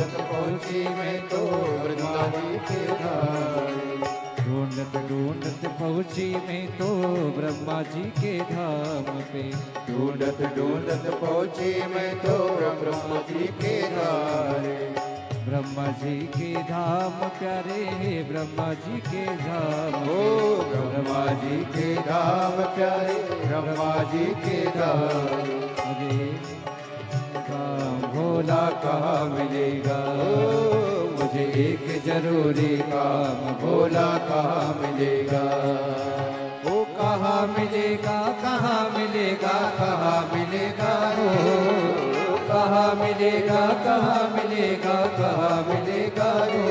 ढूंढत पहुँची मैं तो ब्रह्मा जी के धाम। ढूंढत ढूंढत पहुँची मैं तो ब्रह्मा जी के धाम पे। ढूंढत ढूंढत पहुँची मैं तो ब्रह्मा जी के धाम। ब्रह्मा जी के धाम प्यारे ब्रह्मा जी के धाम। ओ ब्रह्मा जी के धाम प्यारे ब्रह्मा जी के धाम। मुझे काम भोला कहाँ मिलेगा, मुझे एक जरूरी काम भोला कहाँ मिलेगा। वो कहाँ मिलेगा, कहाँ मिलेगा, कहाँ मिलेगा हो, कहाँ मिलेगा, कहाँ मिलेगा, कहाँ मिलेगा हो।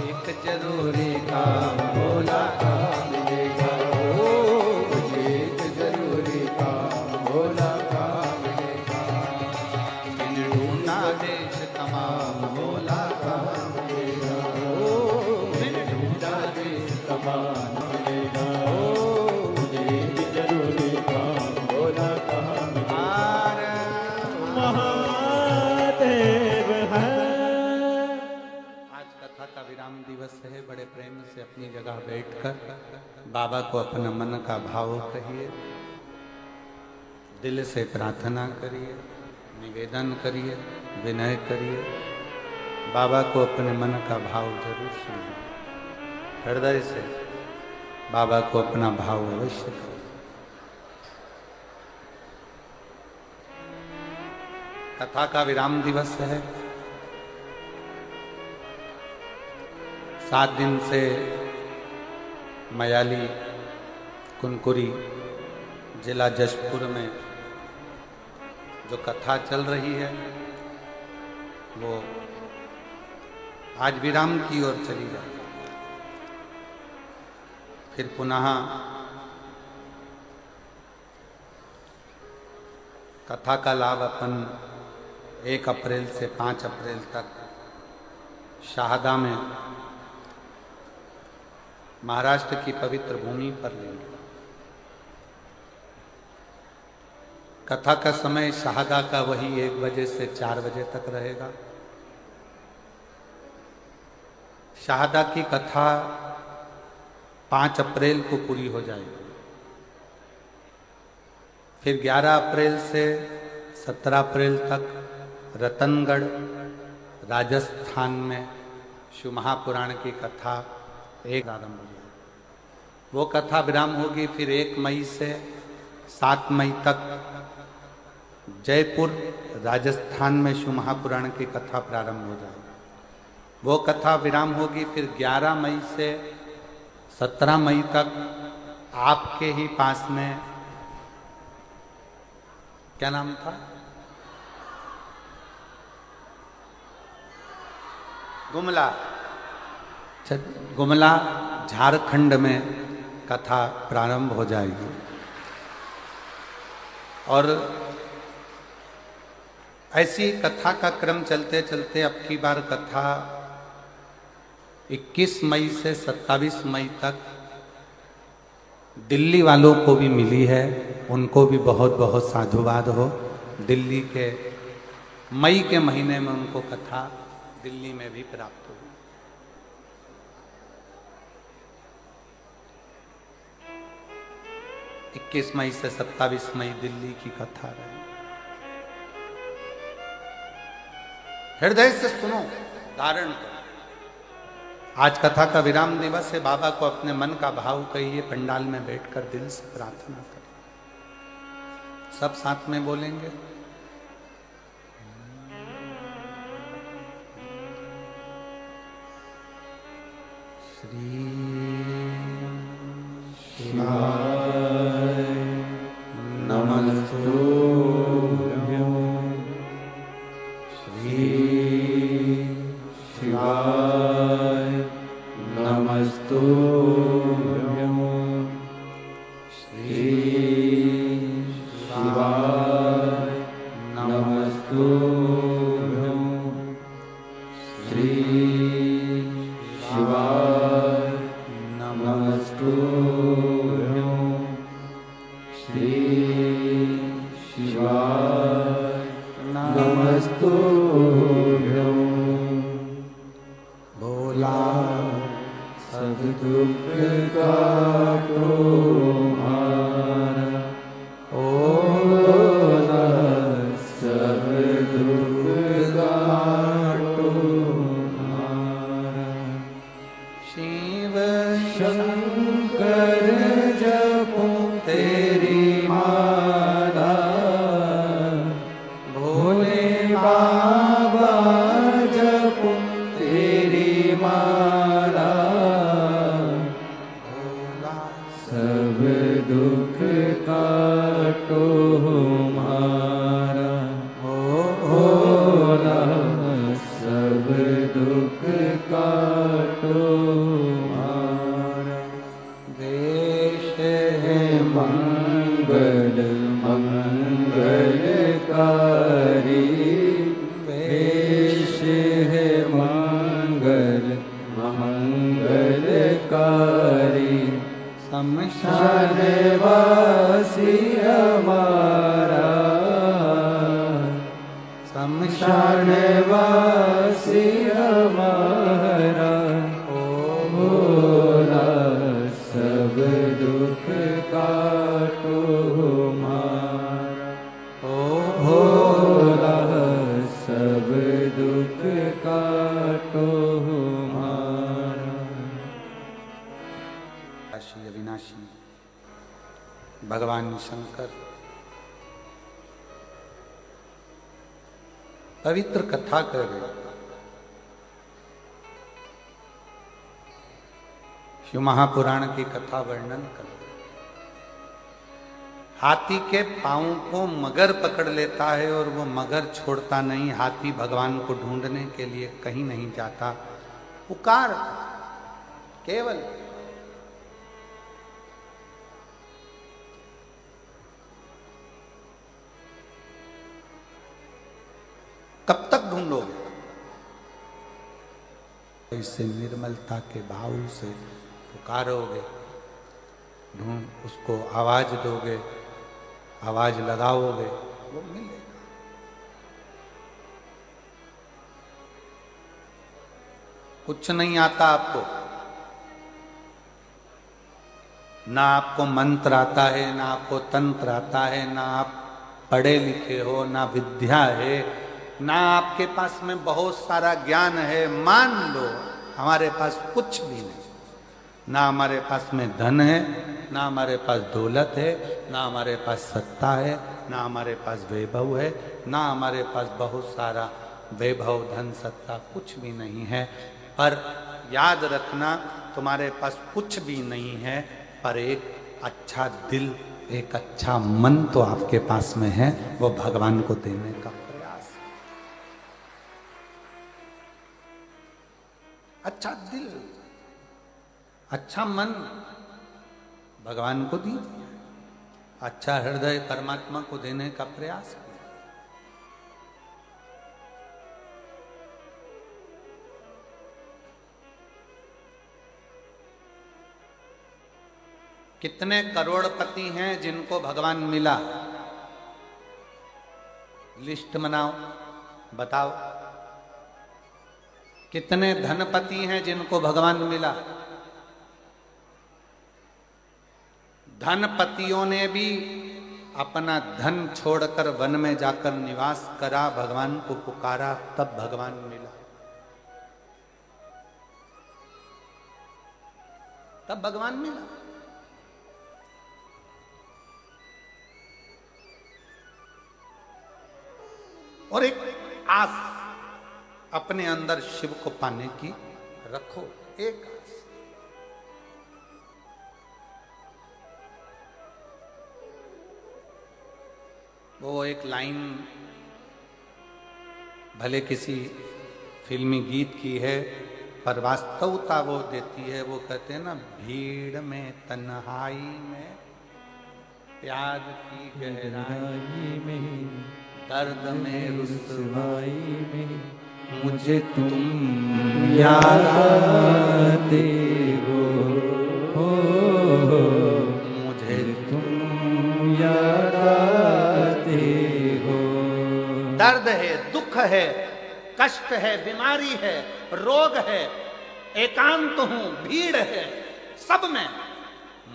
एक जरूरी काम भोला कहाँ मिलेगा। मुझे एक जरूरी काम भोला कहाँ मिलेगा। मैंने ढूंढा देश तमाम भोला कहाँ मिलेगा। मैंने ढूंढा देश तमाम मिलेगा। मुझे एक जरूरी काम भोला कहाँ मिलेगा। महादेव है। आज कथा का विराम दिवस है। बड़े प्रेम से अपनी जगह बैठकर बाबा को अपना मन का भाव कहिए, दिल से प्रार्थना करिए, निवेदन करिए, विनय करिए। बाबा को अपने मन का भाव जरूर सुनिए, हृदय से बाबा को अपना भाव अवश्य करिए। कथा का विराम दिवस है। 7 दिन से मयाली कुनकुरी जिला जशपुर में जो कथा चल रही है वो आज विराम की ओर चली जाए। फिर पुनः कथा का लाभ अपन 1 अप्रैल से 5 अप्रैल तक शाहदा में महाराष्ट्र की पवित्र भूमि पर लेंगे। कथा का समय शाहदा का वही 1 बजे से 4 बजे तक रहेगा। शाहदा की कथा 5 अप्रैल को पूरी हो जाएगी। फिर 11 अप्रैल से 17 अप्रैल तक रतनगढ़ राजस्थान में शिव महापुराण की कथा एक आरंभ हो जाएगी। वो कथा विराम होगी। फिर 1 मई से 7 मई तक जयपुर राजस्थान में शिव महापुराण की कथा प्रारंभ हो जाएगी। वो कथा विराम होगी। फिर 11 मई से 17 मई तक आपके ही पास में, क्या नाम था, गुमला, गुमला झारखंड में कथा प्रारंभ हो जाएगी। और ऐसी कथा का क्रम चलते चलते अब की बार कथा 21 मई से 27 मई तक दिल्ली वालों को भी मिली है। उनको भी बहुत बहुत साधुवाद हो। दिल्ली के मई के महीने में उनको कथा दिल्ली में भी प्राप्त हुई। 21 मई से 27 मई दिल्ली की कथा रही। हृदय से सुनो, धारण करो। आज कथा का विराम दिवस है। बाबा को अपने मन का भाव कहिए, पंडाल में बैठकर दिल से प्रार्थना करिए। सब साथ में बोलेंगे। श्री शिवाय नमस्तुभ्यं। श्री शिवाय नमस्तुभ्यं। श्री शिवाय नमस्तुभ्यं। श्री शिवाय नमस्तुभ्यं। भोला सब दुख काटो हमारा, भोला सब दुख काटो हमारा। शिव शंकर जपो तेरी माला, भोले बाबा जपो तेरी माला, भोला सब दुख काटो हमारा, भोला सब दुख काटो हमारा। देश है मंगल मंगलकारी, वेश है मंगल मंगलकारी, शमशान वासी हमारा, शमशान वासी हमारा, भोला सब दुख काटो हमारा, भोला सब दुख काटो हमारा। काशी अविनाशी भगवान शंकर पवित्र कथा कर रहे। शिव महापुराण की कथा वर्णन कर रहे। हाथी के पांव को मगर पकड़ लेता है और वो मगर छोड़ता नहीं। हाथी भगवान को ढूंढने के लिए कहीं नहीं जाता, पुकार केवल कब तक ढूंढोगे? इसे निर्मलता के भाव से पुकारोगे, ढूंढ उसको आवाज दोगे, आवाज लगाओगे, वो मिलेगा। कुछ नहीं आता आपको, ना आपको मंत्र आता है, ना आपको तंत्र आता है, ना आप पढ़े लिखे हो, ना विद्या है, ना आपके पास में बहुत सारा ज्ञान है। मान लो हमारे पास कुछ भी नहीं, ना हमारे पास में धन है, ना हमारे पास दौलत है, ना हमारे पास सत्ता है, ना हमारे पास वैभव है, ना हमारे पास बहुत सारा वैभव धन सत्ता कुछ भी नहीं है। पर याद रखना, तुम्हारे पास कुछ भी नहीं है, पर एक अच्छा दिल, एक अच्छा मन तो आपके पास में है, वो भगवान को देने का प्रयास। अच्छा दिल, अच्छा मन भगवान को दीजिए, अच्छा हृदय परमात्मा को देने का प्रयास कीजिए। कितने करोड़पति हैं जिनको भगवान मिला? लिस्ट बनाओ, बताओ। कितने धनपति हैं जिनको भगवान मिला? धनपतियों ने भी अपना धन छोड़कर वन में जाकर निवास करा, भगवान को पुकारा, तब भगवान मिला। तब भगवान मिला। और एक आस अपने अंदर शिव को पाने की रखो, एक आस। वो एक लाइन भले किसी फिल्मी गीत की है, पर वास्तवता वो देती है। वो कहते हैं ना, भीड़ में तन्हाई में प्यार की गहराई में, दर्द में रुसवाई में मुझे तुम याद आते हो, मुझे तुम याद आते हो। दर्द है, दुख है, कष्ट है, बीमारी है, रोग है, एकांत हूं, भीड़ है सब में,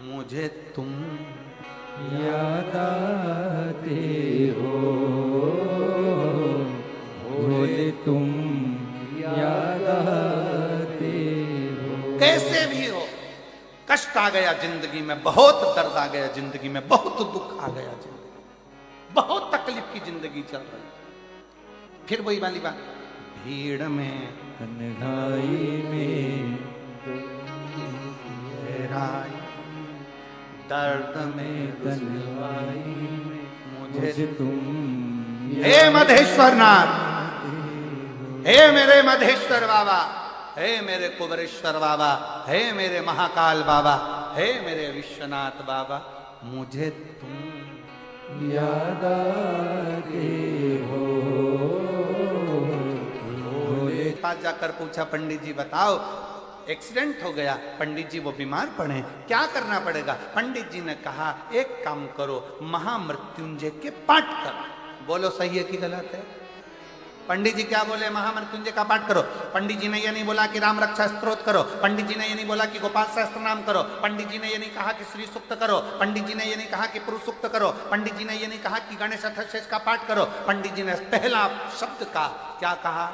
मुझे तुम याद आते हो, भोले तुम याद आते हो। कैसे भी हो, कष्ट आ गया जिंदगी में, बहुत दर्द आ गया जिंदगी में, बहुत दुख आ गया जिंदगी में, बहुत तकलीफ की जिंदगी चल रही, फिर वही वाली बात, भीड़ में तन्हाई में गहराई, दर्द में तन्हाई में मुझे तुम हे मधेश्वर नाथ, हे मेरे मधेश्वर बाबा, हे मेरे कुबरेश्वर बाबा, हे मेरे महाकाल बाबा, हे मेरे विश्वनाथ बाबा, मुझे तुम याद आते हो। पास जाकर पूछा, पंडित जी बताओ, एक्सीडेंट हो गया, पंडित जी वो बीमार पड़े, क्या करना पड़ेगा? पंडित जी ने कहा एक काम करो, महामृत्युंजय के पाठ करो। बोलो सही है कि गलत है? पंडित जी क्या बोले? महामृत्युंजय का पाठ करो। पंडित जी ने ये नहीं बोला कि राम रक्षा स्तोत्र करो, पंडित जी ने ये नहीं बोला कि गोपाल सहस्त्र नाम करो, पंडित जी ने ये नहीं कहा कि श्री सूक्त करो, पंडित जी ने ये नहीं कहा कि पुरुष सूक्त करो, पंडित जी ने ये नहीं कहा कि गणेश अथर्वशीष का पाठ करो। पंडित जी ने पहला शब्द का क्या कहा?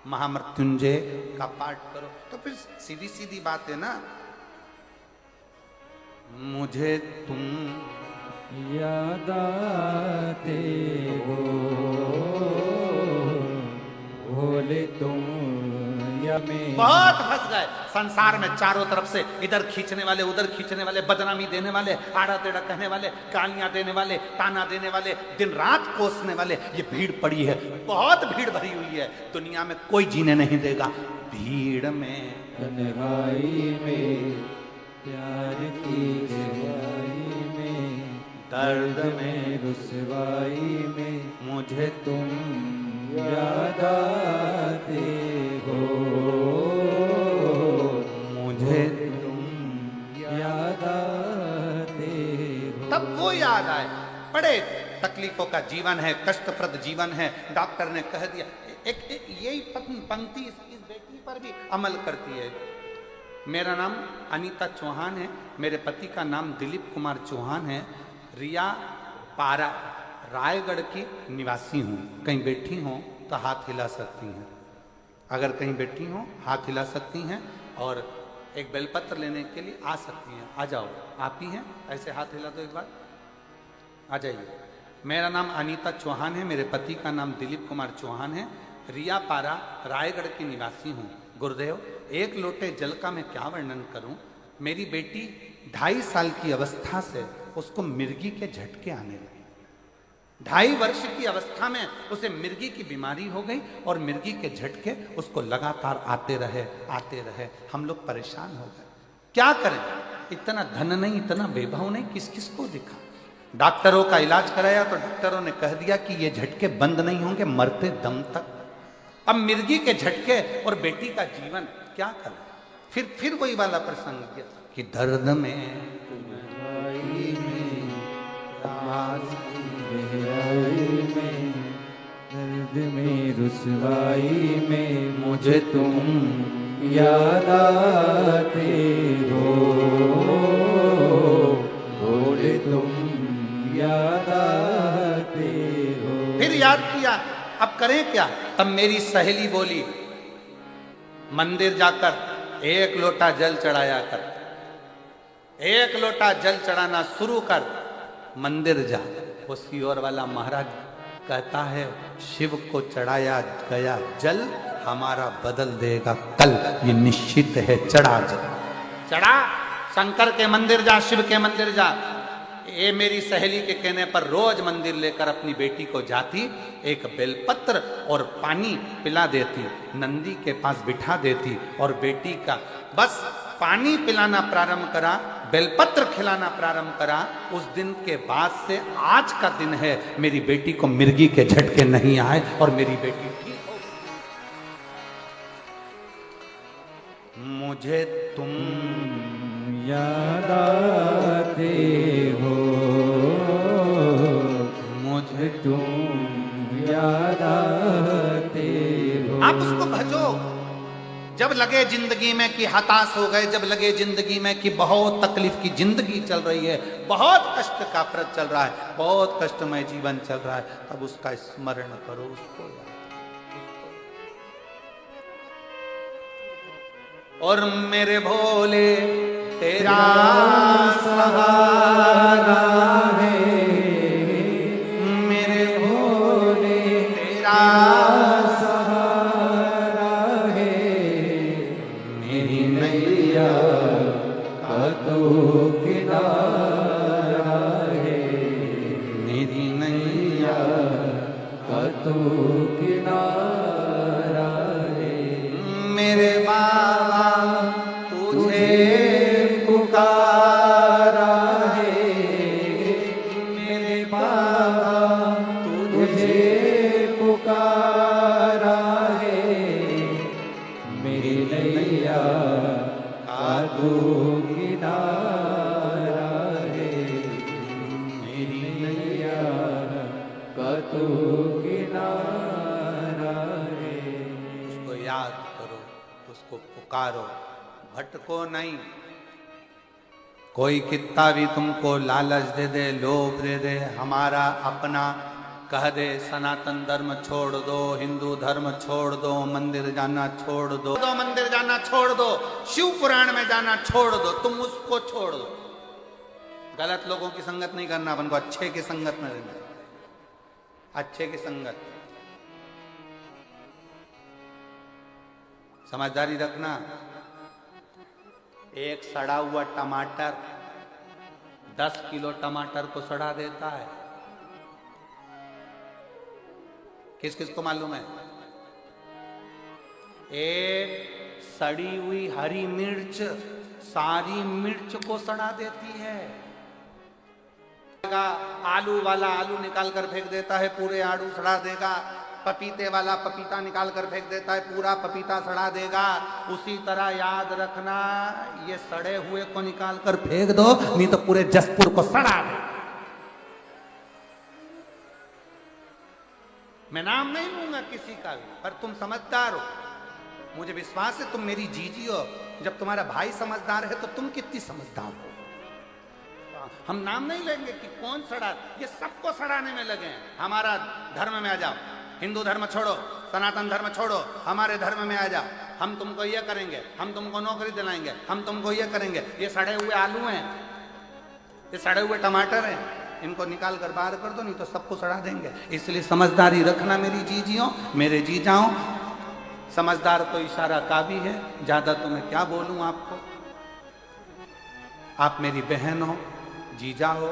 महामृत्युंजय का पाठ करो। तो फिर सीधी सीधी बात है ना, मुझे तुम याद आते हो, भोले तुम या मैं। बहुत फंस गए संसार में, चारों तरफ से इधर खींचने वाले, उधर खींचने वाले, बदनामी देने वाले, आड़ा टेढ़ा कहने वाले, गालियां देने वाले, ताना देने वाले, दिन रात कोसने वाले, ये भीड़ पड़ी है, बहुत भीड़ भरी हुई है, दुनिया में कोई जीने नहीं देगा। भीड़ में तन्हाई में प्यार की गहराई में, दर्द में रुसवाई में मुझे तुम याद आते हो, मुझे तुम याद आते हो। तब वो याद आए। बड़े तकलीफों का जीवन है, कष्टप्रद जीवन है। डॉक्टर ने कह दिया, एक यही पंक्ति इस बेटी पर भी अमल करती है। मेरा नाम अनीता चौहान है, मेरे पति का नाम दिलीप कुमार चौहान है, रिया पारा रायगढ़ की निवासी हूँ। कहीं बैठी हों तो हाथ हिला सकती हैं, अगर कहीं बैठी हों हाथ हिला सकती हैं, और एक बेलपत्र लेने के लिए आ सकती हैं। आ जाओ, आप ही हैं, ऐसे हाथ हिला दो एक बार, आ जाइए। मेरा नाम अनीता चौहान है, मेरे पति का नाम दिलीप कुमार चौहान है, रिया पारा रायगढ़ की निवासी हूँ। गुरुदेव, एक लोटे जल का मैं क्या वर्णन करूं। मेरी बेटी 2.5 साल की अवस्था से उसको मिर्गी के झटके आने लगे। 2.5 वर्ष की अवस्था में उसे मिर्गी की बीमारी हो गई और मिर्गी के झटके उसको लगातार आते रहे। हम लोग परेशान हो गए, क्या करें? इतना धन नहीं, इतना वैभव नहीं, किस किस को दिखा। डॉक्टरों का इलाज कराया तो डॉक्टरों ने कह दिया कि ये झटके बंद नहीं होंगे मरते दम तक। अब मिर्गी के झटके और बेटी का जीवन, क्या करें? फिर वही वाला प्रसंग किया कि दर्द में तन्हाई में प्यार की गहराई में, दर्द में रुसवाई में मुझे तुम याद आते हो, भोले तुम याद आते हो। फिर याद किया, अब करें क्या? तब मेरी सहेली बोली, मंदिर जाकर 1 लोटा जल चढ़ाया कर, 1 लोटा जल चढ़ाना शुरू कर, मंदिर जा। वो सियोर वाला महाराज कहता है, शिव को चढ़ाया गया जल हमारा बदल देगा कल, ये निश्चित है। चढ़ा जल, चढ़ा, शंकर के मंदिर जा, शिव के मंदिर जा। ये मेरी सहेली के कहने पर रोज मंदिर लेकर अपनी बेटी को जाती, एक बेलपत्र और पानी पिला देती, नंदी के पास बिठा देती और बेटी का बस पानी पिलाना प्रारंभ करा, बेलपत्र खिलाना प्रारंभ करा। उस दिन के बाद से आज का दिन है, मेरी बेटी को मिर्गी के झटके नहीं आए और मेरी बेटी ठीक हो गई। मुझे तुम याद आते हो, मुझे तुम याद आते हो। आप उसको भजो, जब लगे जिंदगी में कि हताश हो गए, जब लगे जिंदगी में कि बहुत तकलीफ की जिंदगी चल रही है, बहुत कष्ट का प्रत चल रहा है, बहुत कष्टमय जीवन चल रहा है, तब उसका स्मरण करो, उसको याद। और मेरे भोले तेरा सहारा है, मेरे भोले तेरा सहारा है, मेरी नैया का तो किनारा है, मेरी नैया का तो किनारा है। मेरे बाबा तुझे पुकारा है, मेरे बाबा तुझे पुकारा है, मेरी नैया का तो किनारा है, मेरी नैया का तो किनारा है। उसको याद करो, उसको पुकारो, भटको नहीं। कोई कितना भी तुमको लालच दे दे, लोभ दे दे, हमारा अपना कह दे, सनातन धर्म छोड़ दो, हिंदू धर्म छोड़ दो, मंदिर जाना छोड़ दो, मंदिर जाना छोड़ दो, शिव पुराण में जाना छोड़ दो, तुम उसको छोड़ दो। गलत लोगों की संगत नहीं करना, अपन को अच्छे की संगत में रहना, अच्छे की संगत। समझदारी रखना। एक सड़ा हुआ टमाटर 10 किलो टमाटर को सड़ा देता है। किस किस को मालूम है? एक सड़ी हुई हरी मिर्च सारी मिर्च को सड़ा देती है। आलू वाला आलू निकाल कर फेंक देता है, पूरे आलू सड़ा देगा। पपीते वाला पपीता निकाल कर फेंक देता है, पूरा पपीता सड़ा देगा। उसी तरह याद रखना, ये सड़े हुए को निकाल कर फेंक दो, नहीं तो पूरे जसपुर को सड़ा दे। मैं नाम नहीं लूंगा किसी का भी, पर तुम समझदार हो, मुझे विश्वास है तुम मेरी जीजी हो। जब तुम्हारा भाई समझदार है तो तुम कितनी समझदार हो। हम नाम नहीं लेंगे कि कौन सड़ा, ये सबको सड़ाने में लगे हैं। हमारा धर्म में आ जाओ, हिंदू धर्म छोड़ो, सनातन धर्म छोड़ो, हमारे धर्म में आ जाओ। हम तुमको ये करेंगे, हम तुमको नौकरी दिलाएंगे, हम तुमको ये करेंगे। ये सड़े हुए आलू हैं, ये सड़े हुए टमाटर हैं, इनको निकाल कर बाहर कर दो, नहीं तो सबको सड़ा देंगे। इसलिए समझदारी रखना मेरी जीजियों, मेरे जीजाओं। समझदार तो इशारा काफी है, ज्यादा तो मैं क्या बोलूं आपको। आप मेरी बहन हो, जीजा हो,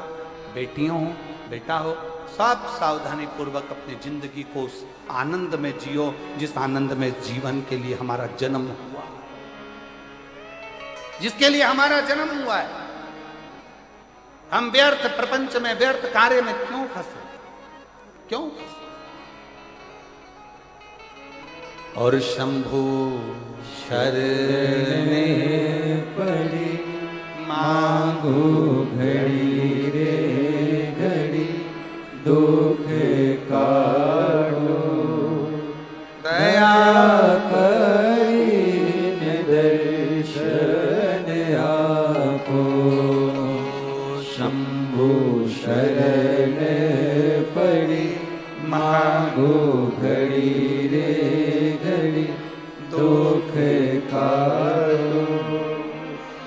बेटियों हो, बेटा हो, सब सावधानी पूर्वक अपनी जिंदगी को उस आनंद में जियो जिस आनंद में जीवन के लिए हमारा जन्म हुआ, जिसके लिए हमारा जन्म हुआ है। हम व्यर्थ प्रपंच में, व्यर्थ कार्य में क्यों फंसे, क्यों फंसे? और शंभु शरण पड़ी मांगो घड़ी रे घड़ी, दुख काटो दया करी दर्शन आपो। शंभु शरण पड़ी मांगो घड़ी रे घड़ी, दुख काटो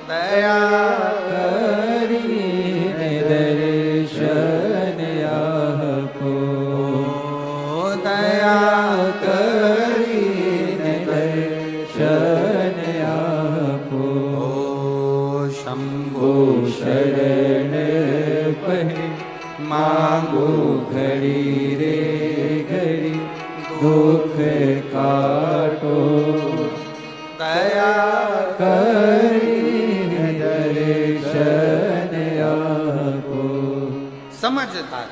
दया करी दर्शन आपो। दया करी दर्शन आपो। शंभु शरण पड़ी मांगो घड़ी रे घड़ी, दुख काटो दया करी दर्शन आपो। समझदार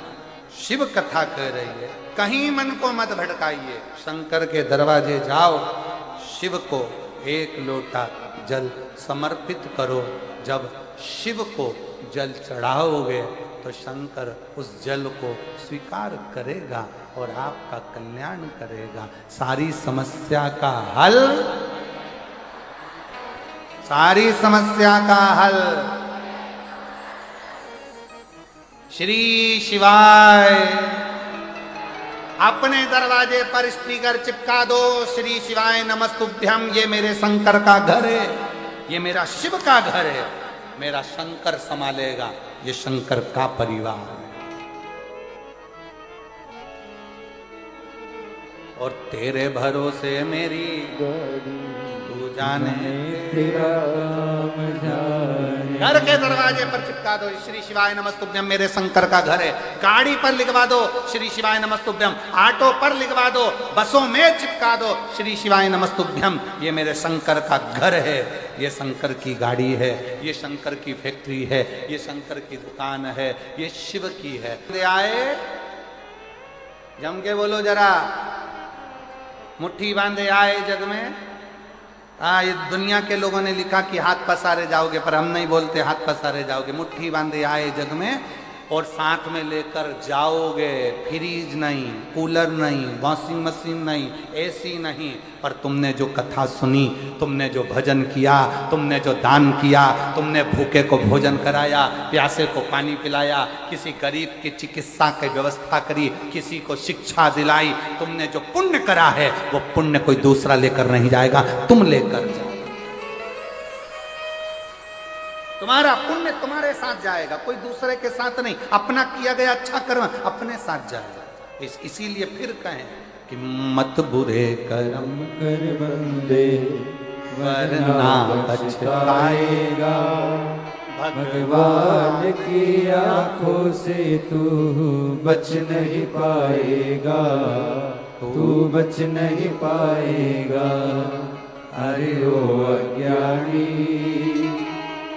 शिव कथा कह रही है, कहीं मन को मत भटकाइए। शंकर के दरवाजे जाओ, शिव को एक लोटा जल समर्पित करो। जब शिव को जल चढ़ाओगे तो शंकर उस जल को स्वीकार करेगा और आपका कल्याण करेगा। सारी समस्या का हल सारी समस्या का हल। श्री शिवाय। अपने दरवाजे पर स्पीकर चिपका दो, श्री शिवाय नमस्तुभ्यम। ये मेरे शंकर का घर है, ये मेरा शिव का घर है, मेरा शंकर संभालेगा, ये शंकर का परिवार है। और तेरे भरोसे मेरी तू जाने तेरा काम जाने। घर के दरवाजे पर चिपका दो, श्री शिवाय नमस्तुभ्यम, मेरे शंकर का घर है। गाड़ी पर लिखवा दो, श्री शिवाय नमस्तुभ्यम। ऑटो पर लिखवा दो, बसों में चिपका दो, श्री शिवाय नमस्तुभ्यम, ये मेरे शंकर का घर है, ये शंकर की गाड़ी है, ये शंकर की फैक्ट्री है, ये शंकर की दुकान है, ये शिव की है। आए जम के बोलो जरा, मुट्ठी बांधे आए जग में। ये दुनिया के लोगों ने लिखा कि हाथ पसारे जाओगे, पर हम नहीं बोलते हाथ पसारे जाओगे। मुट्ठी बांधे आए जग में और साथ में लेकर जाओगे। फ्रीज नहीं, कूलर नहीं, वॉशिंग मशीन नहीं, एसी नहीं, पर तुमने जो कथा सुनी, तुमने जो भजन किया, तुमने जो दान किया, तुमने भूखे को भोजन कराया, प्यासे को पानी पिलाया, किसी गरीब की चिकित्सा की व्यवस्था करी, किसी को शिक्षा दिलाई, तुमने जो पुण्य करा है वो पुण्य कोई दूसरा लेकर नहीं जाएगा, तुम लेकर जाओ। तुम्हारा पुण्य तुम्हारे साथ जाएगा, कोई दूसरे के साथ नहीं। अपना किया गया अच्छा कर्म अपने साथ जाएगा। इसीलिए फिर कहें कि मत बुरे कर्म कर बंदे वरना पछताएगा। भगवान की आंखों से तू बच नहीं पाएगा, तू बच नहीं पाएगा। अरे ओ अज्ञानी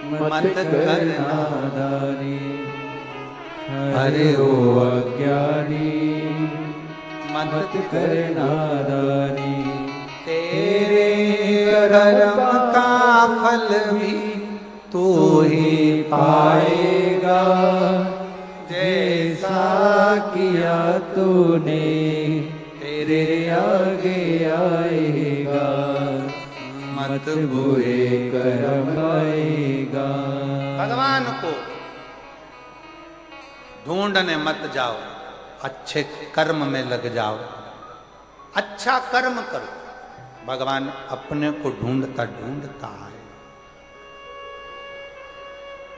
मत कर नादानी, अरे ओ अज्ञानी मत कर नादानी। तेरे कर्म का फल भी तू ही पाएगा, जैसा किया तूने तेरे आगे आएगा। मत बुरे कर्म आएगा। भगवान को ढूंढने मत जाओ, अच्छे कर्म में लग जाओ, अच्छा कर्म करो। भगवान अपने को ढूंढता ढूंढता है।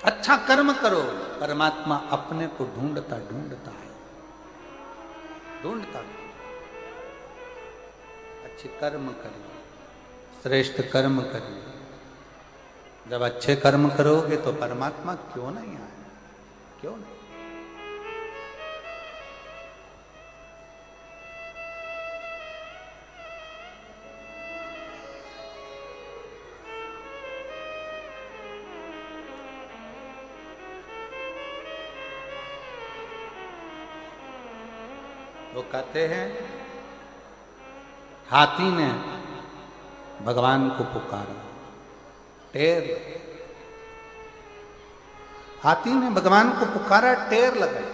अच्छा कर्म करो, परमात्मा अपने को ढूंढता ढूंढता है, ढूंढता। अच्छे कर्म करिए, श्रेष्ठ कर्म करिए। जब अच्छे कर्म करोगे तो परमात्मा क्यों नहीं आए, क्यों नहीं। वो कहते हैं हाथी ने भगवान को पुकारा, टेर। हाथी ने भगवान को पुकारा, टेर लगाई।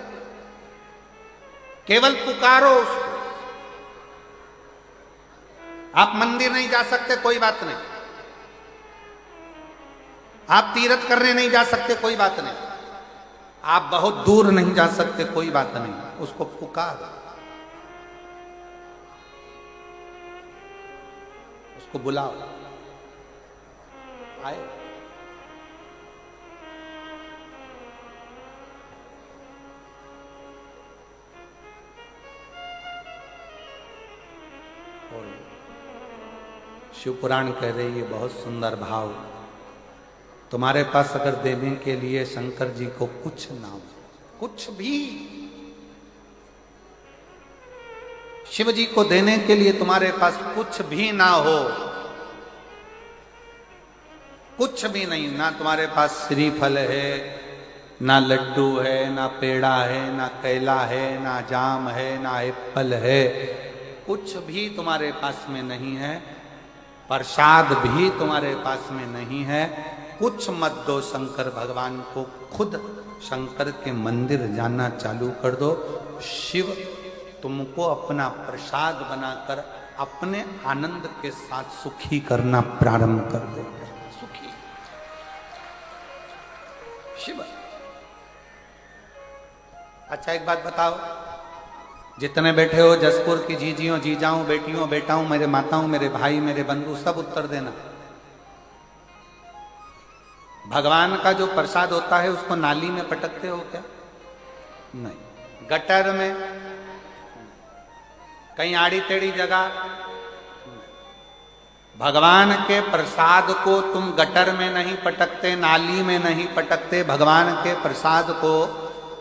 केवल पुकारो उसको। आप मंदिर नहीं जा सकते, कोई बात नहीं। आप तीर्थ करने नहीं जा सकते, कोई बात नहीं। आप बहुत दूर नहीं जा सकते, कोई बात नहीं। उसको पुकार, को बुलाओ, आए। शिव पुराण कह रही है बहुत सुंदर भाव, तुम्हारे पास अगर देने के लिए शंकर जी को कुछ ना हो, कुछ भी, शिव जी को देने के लिए तुम्हारे पास कुछ भी ना हो, कुछ भी नहीं, ना तुम्हारे पास श्रीफल है, ना लड्डू है, ना पेड़ा है, ना केला है, ना जाम है, ना एप्पल है, कुछ भी तुम्हारे पास में नहीं है, प्रसाद भी तुम्हारे पास में नहीं है, कुछ मत दो शंकर भगवान को, खुद शंकर के मंदिर जाना चालू कर दो। शिव तुमको अपना प्रसाद बनाकर अपने आनंद के साथ सुखी करना प्रारंभ कर देगा। सुखी अच्छा एक बात बताओ, जितने बैठे हो जसपुर की जीजियों जीजाओं बेटियों बेटाओं मेरे माताओं मेरे भाई मेरे बंधु सब उत्तर देना। भगवान का जो प्रसाद होता है उसको नाली में पटकते हो क्या? नहीं। गटर में? कहीं आड़ी टेढ़ी जगह? भगवान के प्रसाद को तुम गटर में नहीं पटकते, नाली में नहीं पटकते, भगवान के प्रसाद को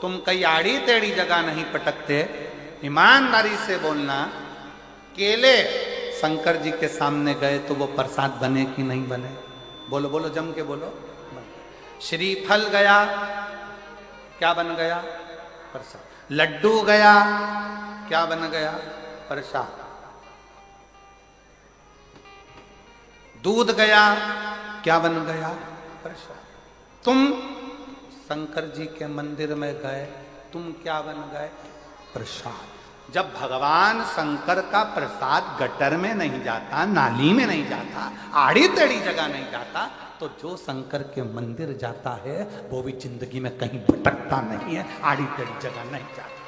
तुम कहीं आड़ी टेढ़ी जगह नहीं पटकते। ईमानदारी से बोलना, केले शंकर जी के सामने गए तो वो प्रसाद बने कि नहीं बने? बोलो बोलो, जम के बोलो। श्रीफल गया, क्या बन गया? प्रसाद। लड्डू गया, क्या बन गया? प्रसाद। दूध गया, क्या बन गया? प्रसाद। तुम शंकर जी के मंदिर में गए, तुम क्या बन गए? प्रसाद। जब भगवान शंकर का प्रसाद गटर में नहीं जाता, नाली में नहीं जाता, आड़ी टेढ़ी जगह नहीं जाता, तो जो शंकर के मंदिर जाता है वो भी जिंदगी में कहीं भटकता नहीं है, आड़ी टेढ़ी जगह नहीं जाता।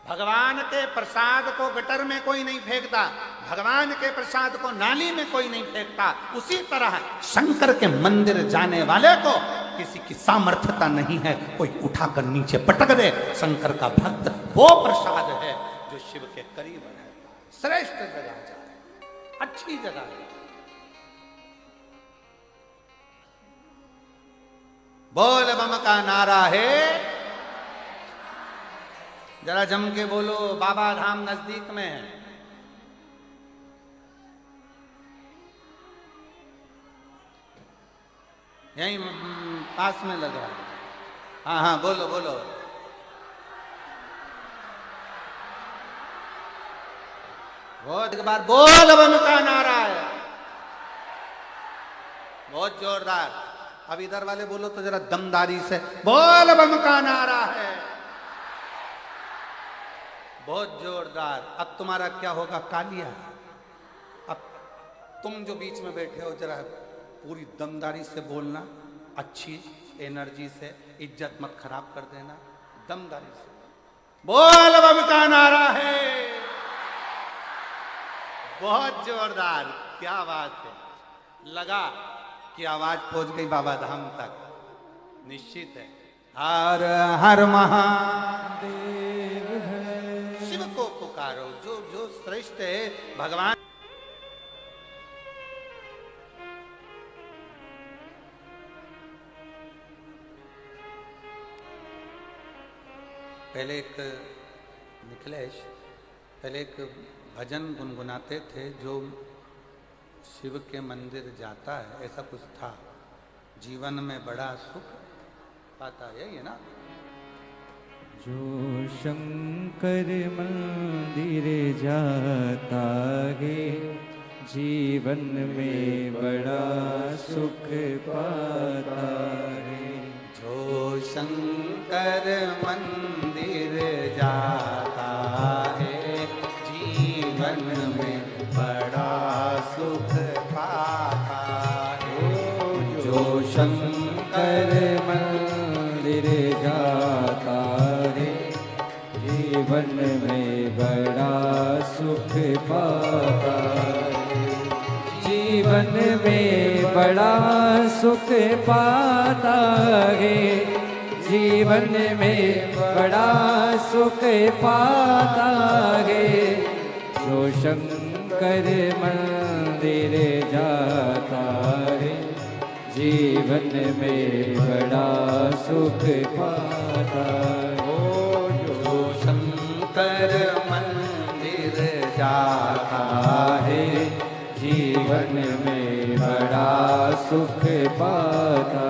भगवान के प्रसाद को गटर में कोई नहीं फेंकता, भगवान के प्रसाद को नाली में कोई नहीं फेंकता। उसी तरह शंकर के मंदिर जाने वाले को किसी की सामर्थ्यता नहीं है कोई उठाकर नीचे पटक दे। शंकर का भक्त वो प्रसाद है जो शिव के करीब है। श्रेष्ठ जगह जाए, अच्छी जगह है। बोल बम का नारा है, जरा जम के बोलो। बाबा धाम नजदीक में है। यहीं पास में लगा। हाँ हाँ बोलो बोलो। बहुत एक बार बोल बम का नारा है, बहुत जोरदार। अब इधर वाले बोलो तो जरा दमदारी से, बोल बम का नारा है, बहुत जोरदार। अब तुम्हारा क्या होगा? कालिया। अब तुम जो बीच में बैठे हो जरा पूरी दमदारी से बोलना, अच्छी एनर्जी से, इज्जत मत खराब कर देना, दमदारी से। बोल बम का नारा है, बहुत जोरदार। क्या बात है, लगा कि आवाज पहुंच गई बाबा धाम तक, निश्चित है। हर हर महादेव है, शिव को पुकारो, जो जो श्रेष्ठ है भगवान। पहले एक निखिलेश पहले एक भजन गुनगुनाते थे, जो शिव के मंदिर जाता है ऐसा कुछ था, जीवन में बड़ा सुख पाता है, ये ना। जो शंकर मंदिर जाता है जीवन में बड़ा सुख पाता है। जो शंकर मंदिर जाता है जीवन में बड़ा सुख पाता है। जो शंकर मंदिर जाता है जीवन में बड़ा सुख पाता है। जीवन में बड़ा सुख पाता है, जीवन में बड़ा सुख पाता है। जो शंकर मंदिर जाता है जीवन में बड़ा सुख पाता है। जो शंकर मंदिर जाता है जीवन में बड़ा सुख पाता है।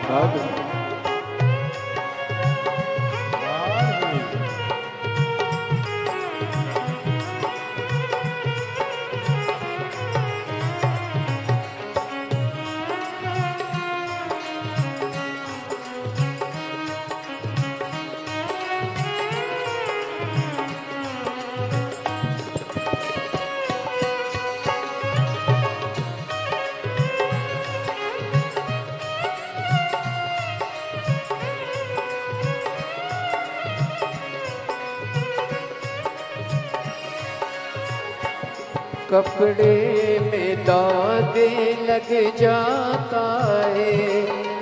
साधु कपड़े में दाग लग जाता है,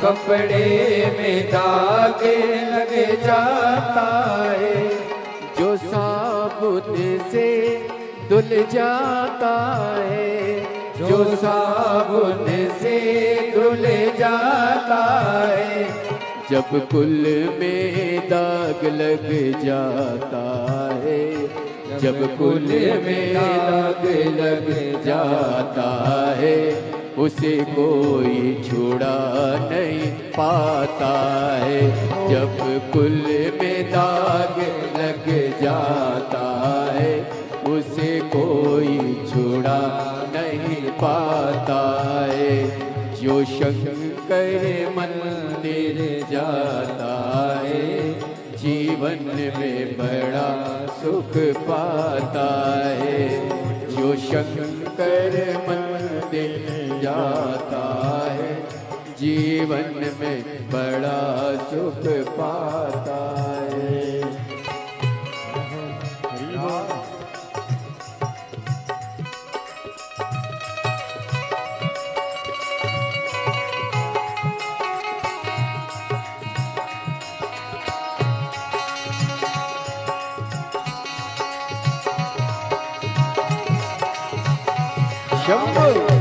कपड़े में दाग लग जाता है, जो साबुन से धुल जाता है, जो साबुन से धुल जाता है, जब कुल में दाग लग जाता है, जब कुल में दाग लग जाता है, उसे कोई छुड़ा नहीं पाता है। जब कुल में दाग लग जाता है, उसे कोई छुड़ा नहीं पाता है। जो शंकर मंदिर जाता है, जीवन में बड़ा सुख पाता है। जो शंकर मंदिर जाता है, जीवन में बड़ा सुख पाता है। शंभु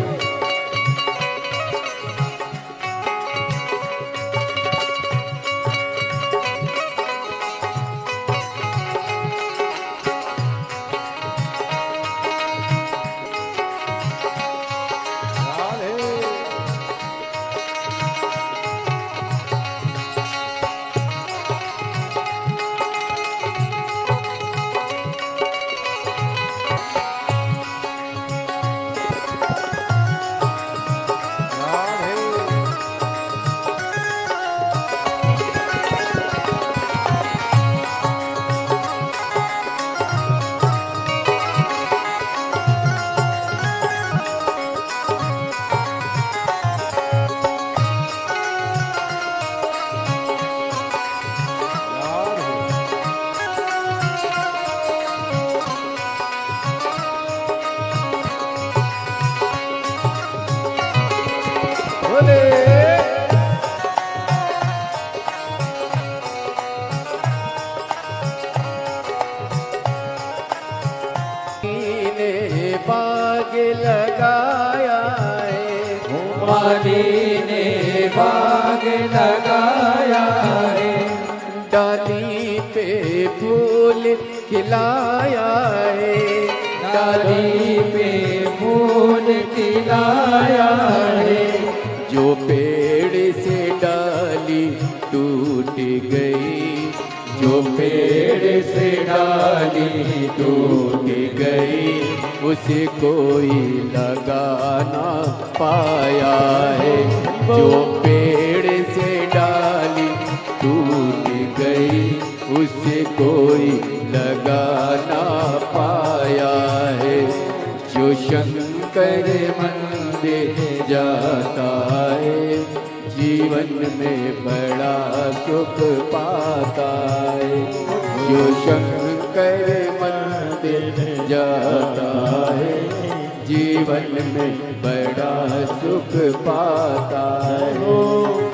बाग लगाया है, माली ने बाग लगाया है, डाली पे फूल खिलाया है, डाली पे फूल खिलाया है, जो पेड़ से डाली टूट गई, जो पेड़ से डाली टूट गई, उसे कोई लगाना पाया है। जो पेड़ से डाली टूट गई, उसे कोई लगाना पाया है। जो शंकर मंदिर जाता है, जीवन में बड़ा सुख पाता है। जो शंकर मंदिर जाता है, जीवन में बड़ा सुख पाता है।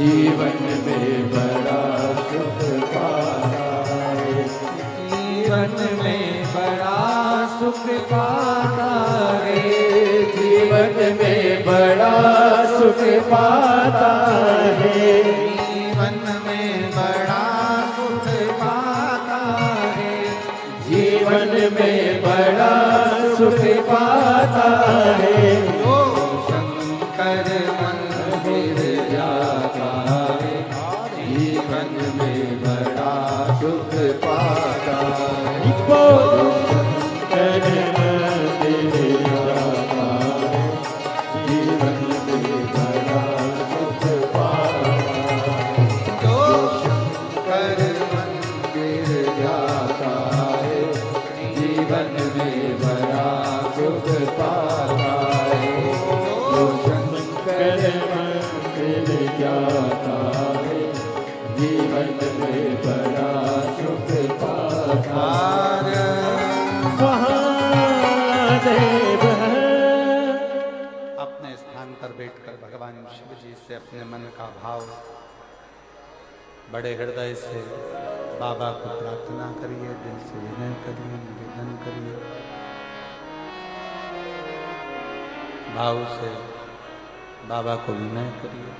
जीवन में बड़ा सुख पाता है, जीवन में बड़ा सुख पाता है, जीवन में बड़ा सुख पाता है, जीवन में बड़ा सुख पाता है, जीवन में बड़ा सुख पाता है। जो शंकर मंदिर जाता है, जीवन में बड़ा सुख पाता है। शंकर मंदिर जाता है, जीवन में बड़ा सुख पाता है। जो शंकर मंदिर जाता है, जीवन में बड़ा सुख पाता है, जो शंकर मंदिर जाता है, जीवन में बड़ा सुख पाता है। महादेव अपने स्थान पर बैठकर भगवान शिव जी से अपने मन का भाव बड़े हृदय से बाबा को प्रार्थना करिए, दिल से विनय करिए, निवेदन करिए, भाव से बाबा को विनय करिए।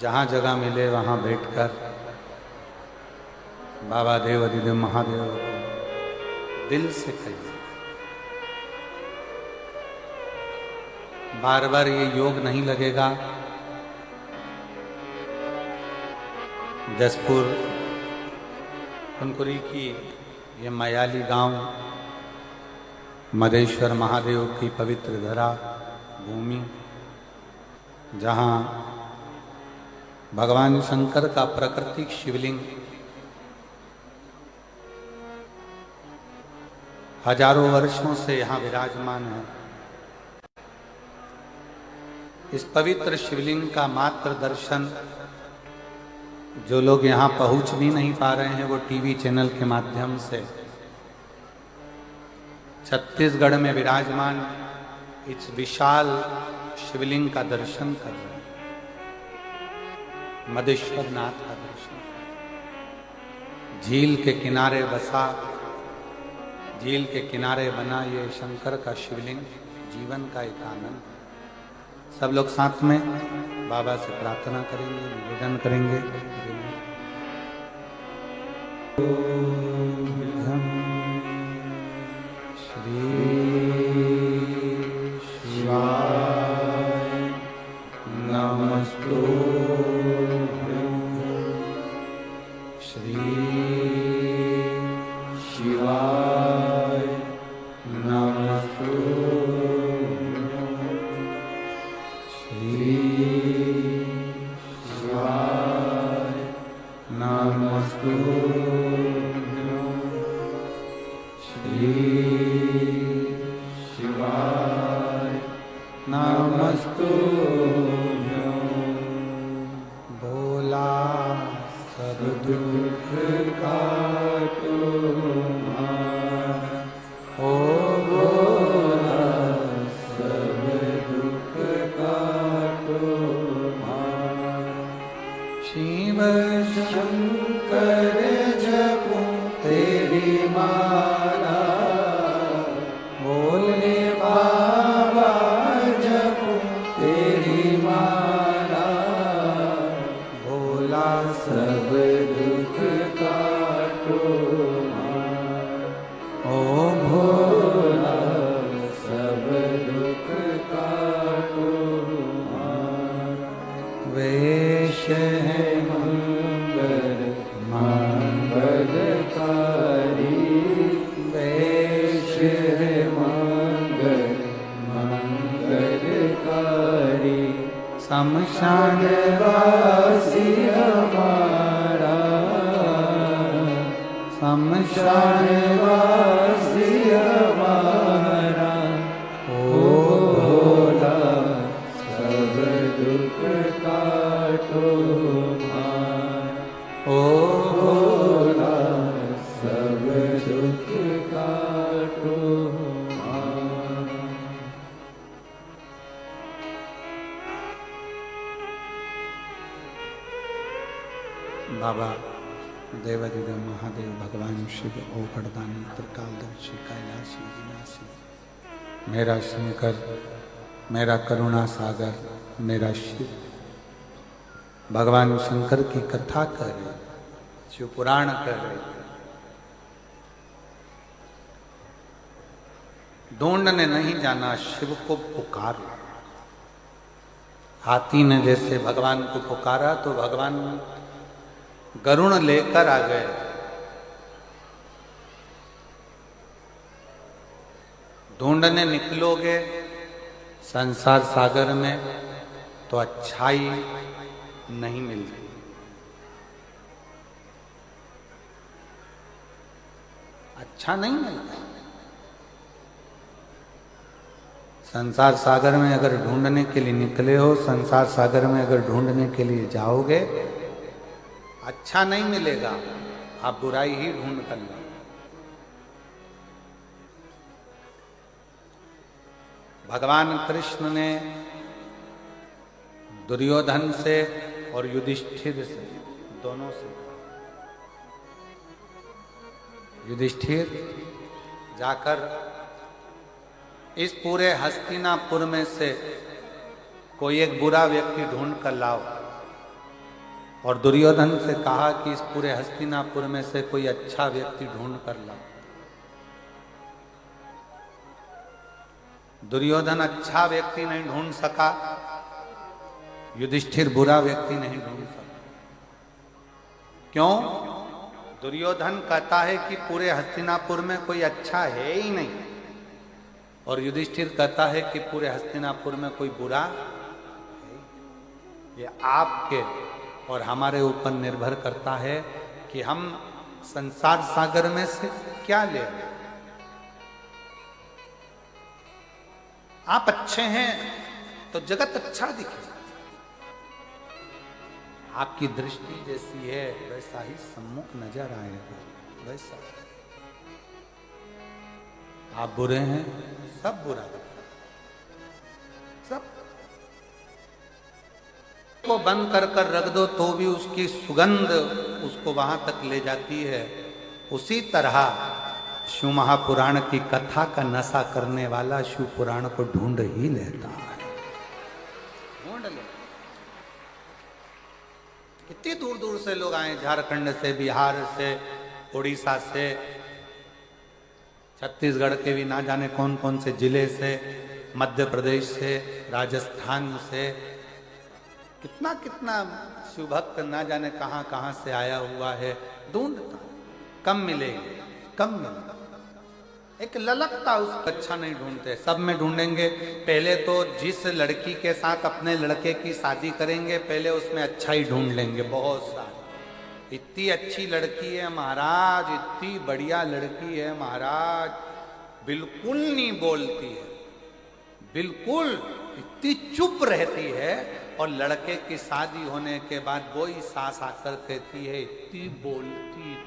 जहाँ जगह मिले वहाँ बैठकर बाबा देव अधिदेव महादेव को दिल से कहिए। बार बार ये योग नहीं लगेगा। जसपुर कुनकुरी की ये मयाली गांव मदेश्वर महादेव की पवित्र धरा भूमि, जहाँ भगवान शंकर का प्राकृतिक शिवलिंग हजारों वर्षों से यहाँ विराजमान है। इस पवित्र शिवलिंग का मात्र दर्शन जो लोग यहाँ पहुँच भी नहीं पा रहे हैं, वो टीवी चैनल के माध्यम से छत्तीसगढ़ में विराजमान इस विशाल शिवलिंग का दर्शन कर रहे हैं, मदेश्वर नाथ का दर्शन। झील के किनारे बसा, झील के किनारे बना ये शंकर का शिवलिंग जीवन का एक आनंद। सब लोग साथ में बाबा से प्रार्थना करेंगे, निवेदन करेंगे। श्री शिवाय नमस्तु। श्री शिवाय नमस्तु। श्री शिवाय नमस्तु। श्री शिवाय नमस्तु। भोला सब दुख काटो ओ भोला सब दुख काटो। शिव शंकर जपो तेरी माला, भोले बाबा जपो तेरी माला। भोला सब दुख काटो ओ भोला सब दुख काटो। वेश है मंगल मंगलकारी, वेश है मंगल मंगलकारी। शमशान वासी हमारा, शमशान वासी हमारा। ओ भोला सब दुख काटो ओ भोला सब दुख काटो। बाबा देवादिदेव महादेव भगवान शिव ओखड़दानी त्रिकालदर्शी कैलाशी विनाशी, मेरा शंकर, मेरा करुणा सागर, मेरा शिव। भगवान शंकर की कथा कर रहे, शिव पुराण कर रहे। ढूंढने नहीं जाना, शिव को पुकार। हाथी ने जैसे भगवान को पुकारा तो भगवान गरुण लेकर आ गए। ढूंढने निकलोगे संसार सागर में तो अच्छाई नहीं मिलती। अच्छा नहीं मिलता। संसार सागर में अगर ढूंढने के लिए निकले हो, संसार सागर में अगर ढूंढने के लिए जाओगे, अच्छा नहीं मिलेगा, आप बुराई ही ढूंढ कर लो। भगवान कृष्ण ने दुर्योधन से और युधिष्ठिर से, दोनों से, युधिष्ठिर जाकर इस पूरे हस्तिनापुर में से कोई एक बुरा व्यक्ति ढूंढ कर लाओ, और दुर्योधन से कहा कि इस पूरे हस्तिनापुर में से कोई अच्छा व्यक्ति ढूंढ कर लाओ। दुर्योधन अच्छा व्यक्ति नहीं ढूंढ सका, युधिष्ठिर बुरा व्यक्ति नहीं ढूंढ सका। क्यों? दुर्योधन कहता है कि पूरे हस्तिनापुर में कोई अच्छा है ही नहीं, और युधिष्ठिर कहता है कि पूरे हस्तिनापुर में कोई बुरा है। ये आपके और हमारे ऊपर निर्भर करता है कि हम संसार सागर में से क्या ले। आप अच्छे हैं तो जगत अच्छा दिखे, आपकी दृष्टि जैसी है वैसा ही सम्मुख नजर आएगा, वैसा। आप बुरे हैं, सब बुरा दिखता, सब को बंद कर कर रख दो तो भी उसकी सुगंध उसको वहां तक ले जाती है। उसी तरह शिव महापुराण की कथा का नशा करने वाला शिव पुराण को ढूंढ ही लेता है, ढूंढ ले। कितनी दूर दूर से लोग आए, झारखंड से, बिहार से, उड़ीसा से, छत्तीसगढ़ के भी ना जाने कौन कौन से जिले से, मध्य प्रदेश से, राजस्थान से, कितना कितना शिव भक्त ना जाने कहां कहां से आया हुआ है। ढूंढता, कम मिलेंगे, कम मिलेंगे। एक ललकता उसको अच्छा नहीं ढूंढते, सब में ढूंढेंगे। पहले तो जिस लड़की के साथ अपने लड़के की शादी करेंगे, पहले उसमें अच्छा ही ढूंढ लेंगे, बहुत सारी। इतनी अच्छी लड़की है महाराज, इतनी बढ़िया लड़की है महाराज, बिल्कुल नहीं बोलती है, बिल्कुल इतनी चुप रहती है, और लड़के की शादी होने के बाद वो ही सास आकर कहती है इतनी बोलती,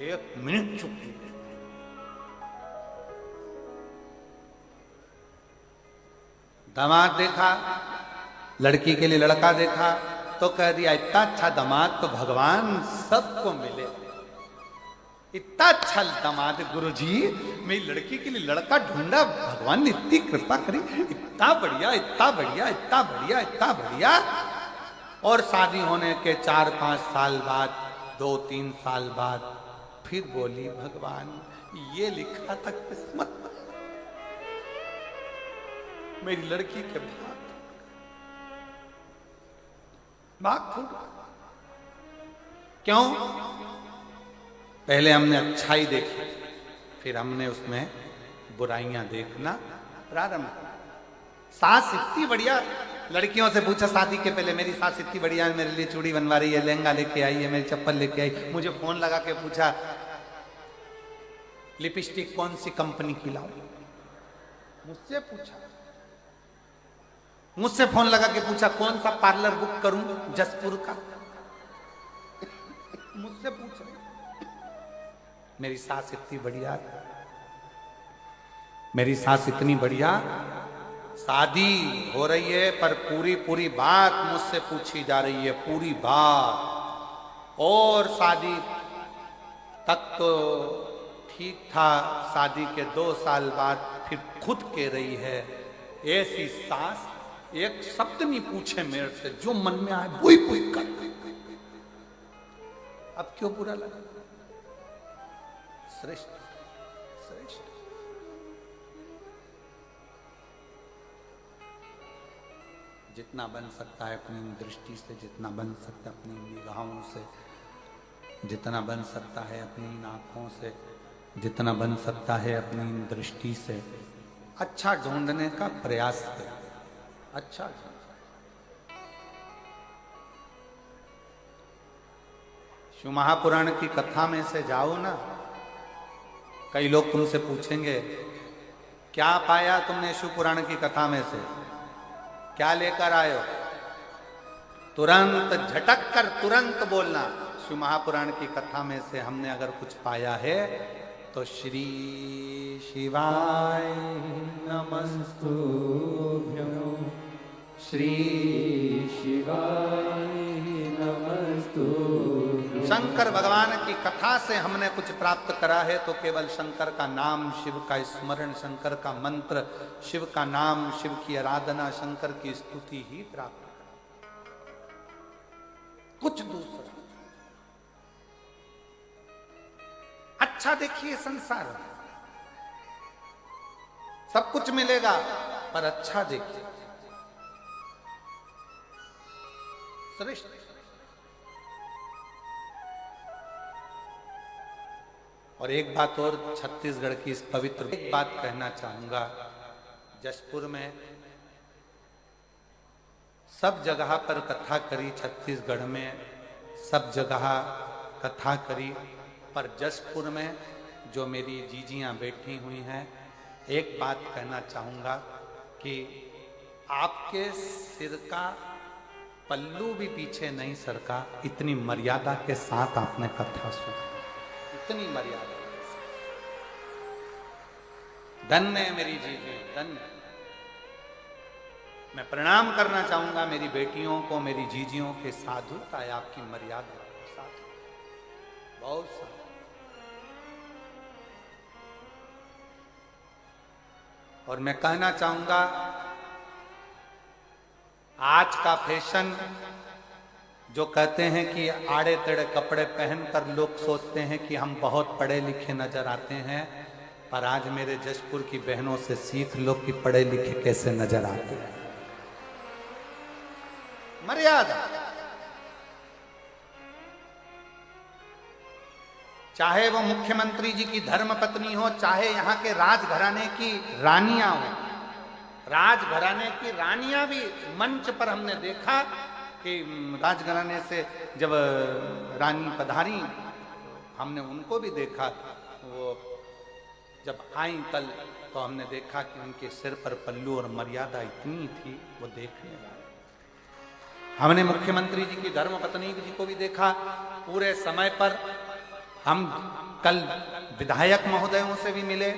एक मिनट चुप। दामाद देखा, लड़की के लिए लड़का देखा तो कह दिया इतना अच्छा दामाद तो भगवान सबको मिले। इतना अच्छा दामाद गुरुजी, मेरी लड़की के लिए लड़का ढूंढा, भगवान ने इतनी कृपा करी, इतना बढ़िया, इतना बढ़िया, इतना बढ़िया, इतना बढ़िया। और शादी होने के 4-5 साल बाद, 2-3 साल बाद फिर बोली भगवान ये लिखा था किस्मत, मेरी लड़की के भाग फूट। क्यों? पहले हमने अच्छाई देखी, फिर हमने उसमें बुराइयां देखना प्रारंभ किया। सास इतनी बढ़िया, लड़कियों से पूछा शादी के पहले, मेरी सास इतनी बढ़िया है, मेरे लिए चूड़ी बनवा रही है, लहंगा लेके आई है, मेरी चप्पल लेके आई। मुझे फोन लगा के पूछा लिपस्टिक कौन सी कंपनी की लाऊं, मुझसे पूछा। मुझसे फोन लगा के पूछा कौन सा पार्लर बुक करूं जसपुर का, मुझसे पूछा। मेरी सास इतनी बढ़िया, मेरी सास इतनी बढ़िया, शादी हो रही है पर पूरी पूरी बात मुझसे पूछी जा रही है, पूरी बात। और शादी तक तो ठीक था, शादी के 2 साल बाद फिर खुद कह रही है, ऐसी सास एक शब्द नहीं पूछे मेरे से, जो मन में आए वही वही कर। अब क्यों बुरा लगा? श्रेष्ठ श्रेष्ठ। जितना बन सकता है अपनी दृष्टि से, जितना बन सकता है अपनी निगाहों से, जितना बन सकता है अपनी आंखों से, जितना बन सकता है अपनी दृष्टि से, अच्छा ढूंढने का प्रयास करें। अच्छा शिव महापुराण की कथा में से जाओ ना, कई लोग तुमसे पूछेंगे क्या पाया तुमने शिव पुराण की कथा में से, क्या लेकर आए हो? तुरंत झटक कर तुरंत बोलना, शिव महापुराण की कथा में से हमने अगर कुछ पाया है तो श्री शिवाय नमस्तुभ्यं श्री शिवाय नमस्तुभ्यं। शंकर भगवान की कथा से हमने कुछ प्राप्त करा है तो केवल शंकर का नाम, शिव का स्मरण, शंकर का मंत्र, शिव का नाम, शिव की आराधना, शंकर की स्तुति ही प्राप्त करा, कुछ दूसरा। अच्छा देखिए संसार में सब कुछ मिलेगा पर अच्छा देखिए, श्रेष्ठ। और एक बात और छत्तीसगढ़ की इस पवित्र एक बात कहना चाहूंगा, जशपुर में सब जगह पर कथा करी, छत्तीसगढ़ में सब जगह कथा करी, पर जशपुर में जो मेरी जीजियां बैठी हुई हैं, एक बात कहना चाहूंगा कि आपके सिर का पल्लू भी पीछे नहीं सरका, इतनी मर्यादा के साथ आपने कथा सुनी, इतनी मर्यादा। धन्य है मेरी जीजी, धन्य। मैं प्रणाम करना चाहूंगा मेरी बेटियों को, मेरी जीजियों के साधुता है आपकी मर्यादा, साधु बहुत साधु। और मैं कहना चाहूंगा आज का फैशन जो कहते हैं कि आड़े तेड़े कपड़े पहनकर लोग सोचते हैं कि हम बहुत पढ़े लिखे नजर आते हैं, पर आज मेरे जशपुर की बहनों से सीख लो कि पढ़े लिखे कैसे नजर आते हैं। मर्यादा, चाहे वो मुख्यमंत्री जी की धर्मपत्नी हो, चाहे यहाँ के राजघराने की रानियां हो, राजघराने की रानियां भी मंच पर हमने देखा कि राजघराने से जब रानी पधारी हमने उनको भी देखा, वो जब आई कल तो हमने देखा कि उनके सिर पर पल्लू और मर्यादा इतनी थी, वो देखने वाले। हमने मुख्यमंत्री जी की धर्मपत्नी जी को भी देखा पूरे समय पर। हम कल विधायक महोदयों से भी मिले,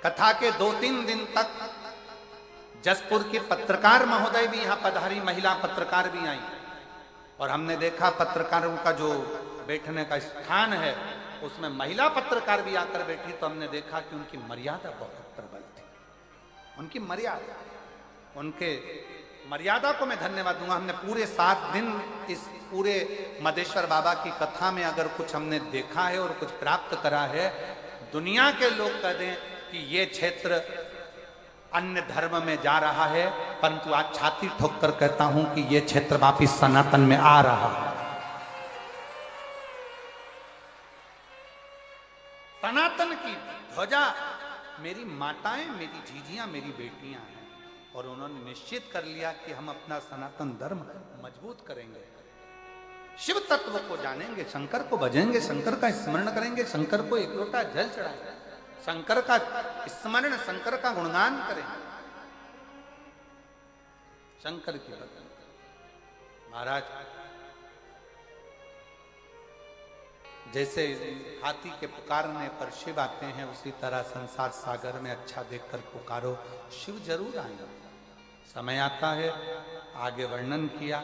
कथा के 2-3 दिन तक जसपुर के पत्रकार महोदय भी यहां पधारी, महिला पत्रकार भी आई, और हमने देखा पत्रकारों का जो बैठने का स्थान है उसमें महिला पत्रकार भी आकर बैठी, तो हमने देखा कि उनकी मर्यादा बहुत प्रबल थी, उनकी मर्यादा, उनके मर्यादा को मैं धन्यवाद दूंगा। हमने पूरे 7 दिन इस पूरे मदेश्वर बाबा की कथा में अगर कुछ हमने देखा है और कुछ प्राप्त करा है, दुनिया के लोग कह दें कि ये क्षेत्र अन्य धर्म में जा रहा है, परंतु आज छाती ठोक कर कहता हूं कि ये क्षेत्र वापिस सनातन में आ रहा है। सनातन की ध्वजा मेरी माताएं, मेरी जीजियां, मेरी बेटियां हैं, और उन्होंने निश्चित कर लिया कि हम अपना सनातन धर्म मजबूत करेंगे, शिव तत्व को जानेंगे, शंकर को भजेंगे, शंकर का स्मरण करेंगे, शंकर को एक लोटा जल चढ़ाएंगे, शंकर का स्मरण, शंकर का गुणगान करेंगे, शंकर की भक्ति। महाराज जैसे हाथी के पुकारने पर शिव आते हैं, उसी तरह संसार सागर में अच्छा देखकर पुकारो, शिव जरूर आएंगे। समय आता है, आगे वर्णन किया।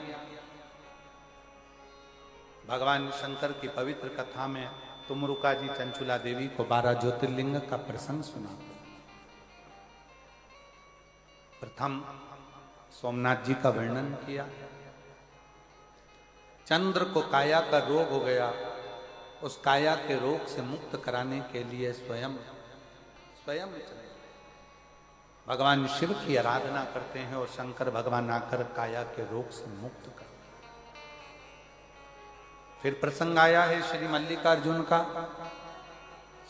भगवान शंकर की पवित्र कथा में तुमरुका जी चंचुला देवी को 12 ज्योतिर्लिंग का प्रसंग सुना। प्रथम सोमनाथ जी का वर्णन किया। चंद्र को काया का रोग हो गया, उस काया के रोग से मुक्त कराने के लिए स्वयं भगवान शिव की आराधना करते हैं और शंकर भगवान आकर काया के रोग से मुक्त कर। फिर प्रसंग आया है श्री मल्लिकार्जुन का।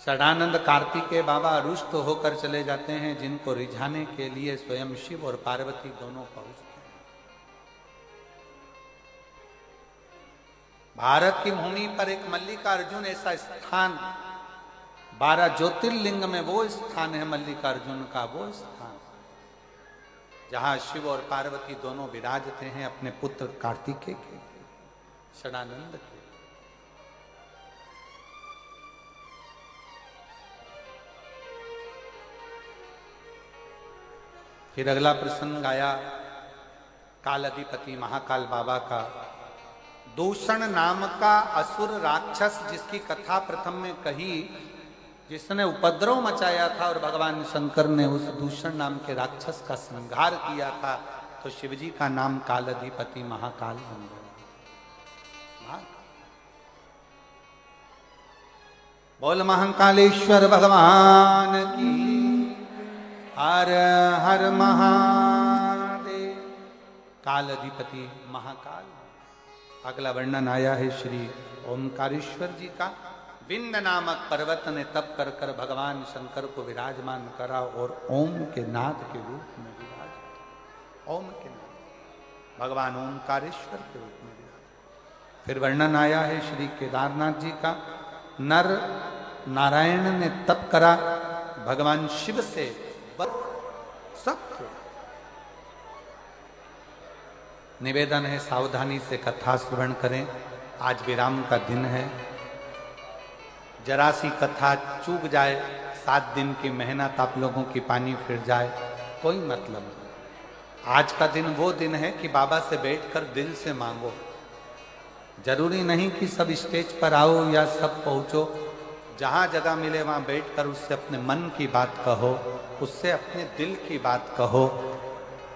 षडानंद कार्तिकेय बाबा रुष्ट होकर चले जाते हैं, जिनको रिझाने के लिए स्वयं शिव और पार्वती दोनों पहुंचते हैं। भारत की भूमि पर एक मल्लिकार्जुन ऐसा स्थान, 12 ज्योतिर्लिंग में वो स्थान है मल्लिकार्जुन का, वो स्थान जहां शिव और पार्वती दोनों विराजते हैं अपने पुत्र कार्तिकेय के, षडानंद के। फिर अगला प्रसंग आया काल अधिपति महाकाल बाबा का। दूषण नाम का असुर राक्षस, जिसकी कथा प्रथम में कही, जिसने उपद्रव मचाया था और भगवान शंकर ने उस दूषण नाम के राक्षस का संहार किया था, तो शिवजी का नाम काल अधिपति महाकाल बन गया। बोल महाकालेश्वर भगवान की हर हर महादेव। काल अधिपति महाकाल। अगला वर्णन आया है श्री ओमकारेश्वर जी का। विंध्य नामक पर्वत ने तप कर कर भगवान शंकर को विराजमान करा और ओम के नाद के रूप में विराज, ओम के नाद भगवान ओमकारेश्वर के रूप में विराज। फिर वर्णन आया है श्री केदारनाथ जी का। नर नारायण ने तप करा भगवान शिव से सब। निवेदन है सावधानी से कथा श्रवण करें, आज विराम का दिन है। जरा सी कथा चूक जाए, 7 दिन की मेहनत आप लोगों की पानी फिर जाए, कोई मतलब नहीं। आज का दिन वो दिन है कि बाबा से बैठकर दिल से मांगो। जरूरी नहीं कि सब स्टेज पर आओ या सब पहुंचो, जहां जगह मिले वहां बैठकर उससे अपने मन की बात कहो, उससे अपने दिल की बात कहो,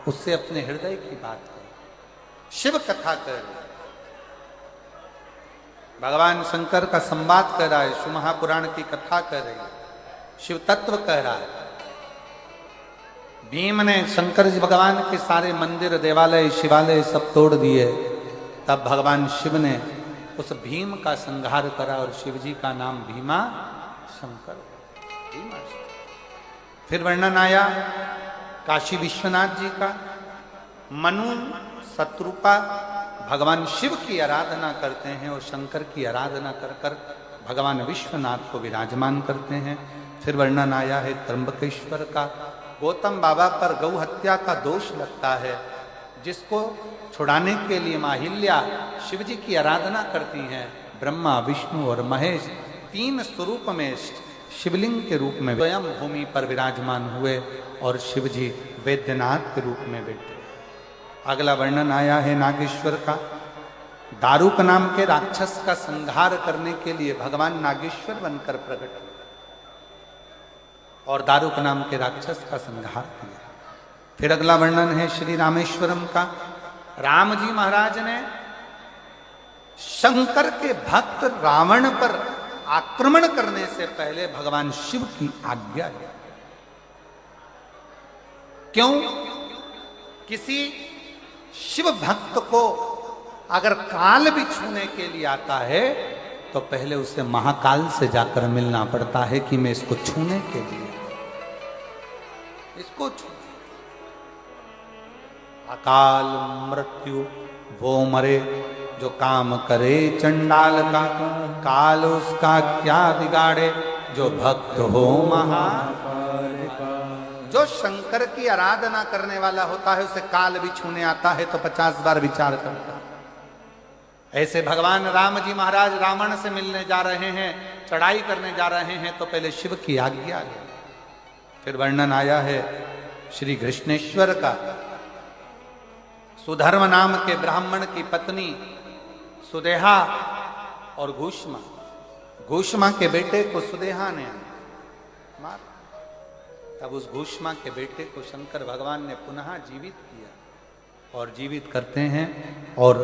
उससे अपने हृदय की बात कहो। शिव कथा कर, भगवान शंकर का संवाद कर रहा है, शिव महापुराण की कथा कर रही है, शिव तत्व कह रहा है। भीम ने शंकर जी भगवान के सारे मंदिर देवालय शिवालय सब तोड़ दिए, तब भगवान शिव ने उस भीम का संहार करा और शिव जी का नाम भीमा शंकर। फिर वर्णन आया काशी विश्वनाथ जी का। मनु शत्रुपा भगवान शिव की आराधना करते हैं और शंकर की आराधना कर कर भगवान विश्वनाथ को विराजमान करते हैं। फिर वर्णन आया है त्र्यंबकेश्वर का। गौतम बाबा पर गौ हत्या का दोष लगता है, जिसको छुड़ाने के लिए माहिल्या शिव जी की आराधना करती हैं। ब्रह्मा विष्णु और महेश 3 स्वरूप में शिवलिंग के रूप में स्वयं भूमि पर विराजमान हुए और शिव जी वैद्यनाथ के रूप में बैठे। अगला वर्णन आया है नागेश्वर का। दारुक नाम के राक्षस का संहार करने के लिए भगवान नागेश्वर बनकर प्रकट हुए और दारुक नाम के राक्षस का संहार किया। फिर अगला वर्णन है श्री रामेश्वरम का। राम जी महाराज ने शंकर के भक्त रावण पर आक्रमण करने से पहले भगवान शिव की आज्ञा ली। क्यों? किसी शिव भक्त को अगर काल भी छूने के लिए आता है तो पहले उसे महाकाल से जाकर मिलना पड़ता है कि मैं इसको छूने के लिए, इसको छू। अकाल मृत्यु वो मरे जो काम करे चंडाल का, काल उसका क्या बिगाड़े जो भक्त हो महाकाल का। जो शंकर की आराधना करने वाला होता है उसे काल भी छूने आता है तो 50 बार विचार करता है। ऐसे भगवान राम जी महाराज रावण से मिलने जा रहे हैं, चढ़ाई करने जा रहे हैं, तो पहले शिव की आज्ञा ले। फिर वर्णन आया है श्री कृष्णेश्वर का। सुधर्म नाम के ब्राह्मण की पत्नी सुदेहा और घूष्मा के बेटे को सुदेहा ने मार। तब उस घूष्मा के बेटे को शंकर भगवान ने पुनः जीवित किया और जीवित करते हैं और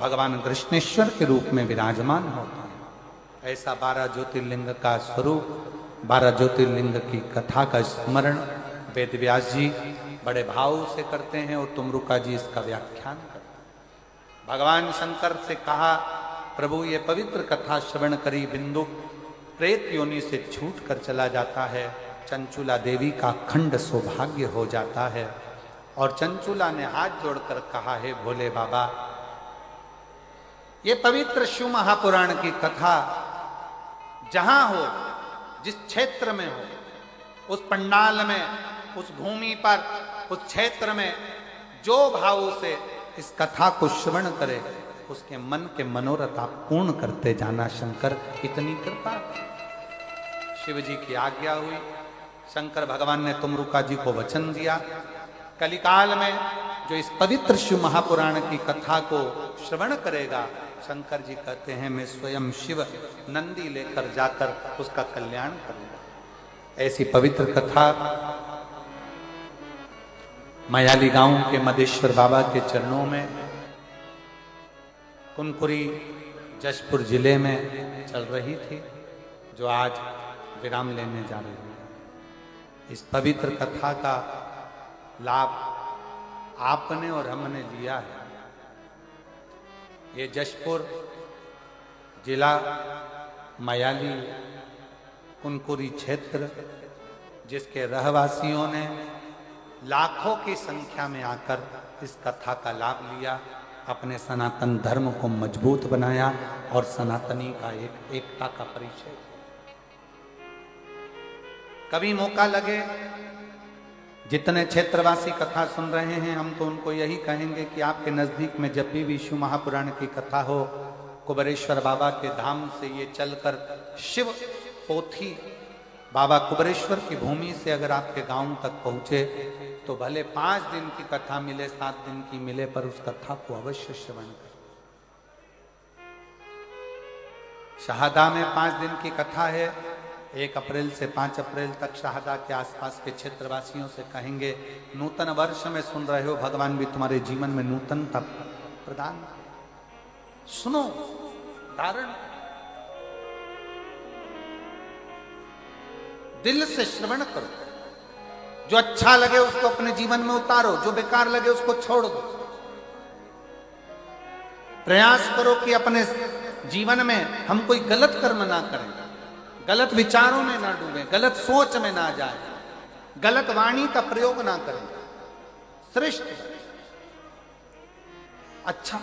भगवान कृष्णेश्वर के रूप में विराजमान होते हैं। ऐसा 12 ज्योतिर्लिंग का स्वरूप, 12 ज्योतिर्लिंग की कथा का स्मरण वेदव्यास जी बड़े भाव से करते हैं और तुमरुका जी इसका व्याख्यान करते हैं। भगवान शंकर से कहा, प्रभु ये पवित्र कथा श्रवण करी बिंदु प्रेत योनि से छूट कर चला जाता है, चंचुला देवी का अखंड सौभाग्य हो जाता है। और चंचुला ने हाथ जोड़कर कहा, है भोले बाबा, ये पवित्र शिव महापुराण की कथा जहां हो, जिस क्षेत्र में हो, उस पंडाल में, उस भूमि पर, उस क्षेत्र में जो भाव से इस कथा को श्रवण करे, उसके मन के मनोरथ आप पूर्ण करते जाना शंकर, इतनी कृपा। शिव जी की आज्ञा हुई। शंकर भगवान ने तुमरुका जी को वचन दिया, कलिकाल में जो इस पवित्र शिव महापुराण की कथा को श्रवण करेगा, शंकर जी कहते हैं मैं स्वयं शिव नंदी लेकर जाकर उसका कल्याण करूंगा। ऐसी पवित्र कथा मयाली गांव के मदेश्वर बाबा के चरणों में कुनकुरी जशपुर जिले में चल रही थी, जो आज विराम लेने जा रही है। इस पवित्र कथा का लाभ आपने और हमने लिया है। ये जशपुर जिला मयाली कुनकुरी क्षेत्र, जिसके रहवासियों ने लाखों की संख्या में आकर इस कथा का लाभ लिया, अपने सनातन धर्म को मजबूत बनाया और सनातनी का एकता का परिचय। कभी मौका लगे, जितने क्षेत्रवासी कथा सुन रहे हैं, हम तो उनको यही कहेंगे कि आपके नजदीक में जब भी शिव महापुराण की कथा हो, कुबेरेश्वर बाबा के धाम से ये चलकर शिव पोथी बाबा कुबेरेश्वर की भूमि से अगर आपके गांव तक पहुंचे, तो भले 5 दिन की कथा मिले, 7 दिन की मिले, पर उस कथा को अवश्य श्रवण करें। शहादा में 5 दिन की कथा है। 1 अप्रैल से 5 अप्रैल तक शहादा के आसपास के क्षेत्रवासियों से कहेंगे, नूतन वर्ष में सुन रहे हो, भगवान भी तुम्हारे जीवन में नूतनता प्रदान। सुनो, धारण, दिल से श्रवण करो। जो अच्छा लगे उसको अपने जीवन में उतारो, जो बेकार लगे उसको छोड़ दो। प्रयास करो कि अपने जीवन में हम कोई गलत कर्म ना करें, गलत विचारों में ना डूबे, गलत सोच में ना जाए, गलत वाणी का प्रयोग ना करें, श्रेष्ठ अच्छा।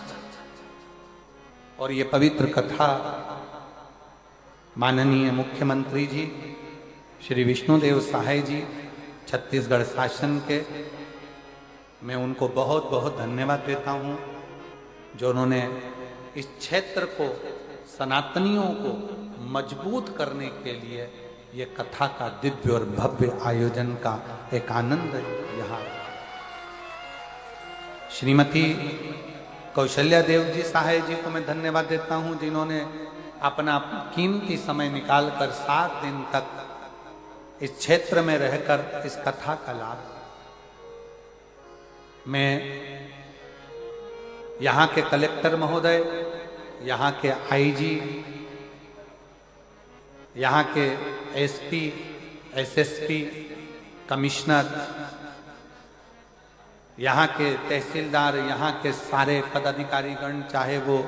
और ये पवित्र कथा माननीय मुख्यमंत्री जी श्री विष्णुदेव सहाय जी छत्तीसगढ़ शासन के, मैं उनको बहुत बहुत धन्यवाद देता हूँ, जो उन्होंने इस क्षेत्र को, सनातनियों को मजबूत करने के लिए ये कथा का दिव्य और भव्य आयोजन का एक आनंद यहाँ। श्रीमती कौशल्या देव जी सहाय जी को मैं धन्यवाद देता हूँ, जिन्होंने अपना कीमती समय निकालकर 7 दिन तक इस क्षेत्र में रहकर इस कथा का लाभ। मैं यहाँ के कलेक्टर महोदय, यहाँ के आईजी, यहाँ के एसपी, एसएसपी, कमिश्नर, यहाँ के तहसीलदार, यहाँ के सारे पदाधिकारीगण, चाहे वो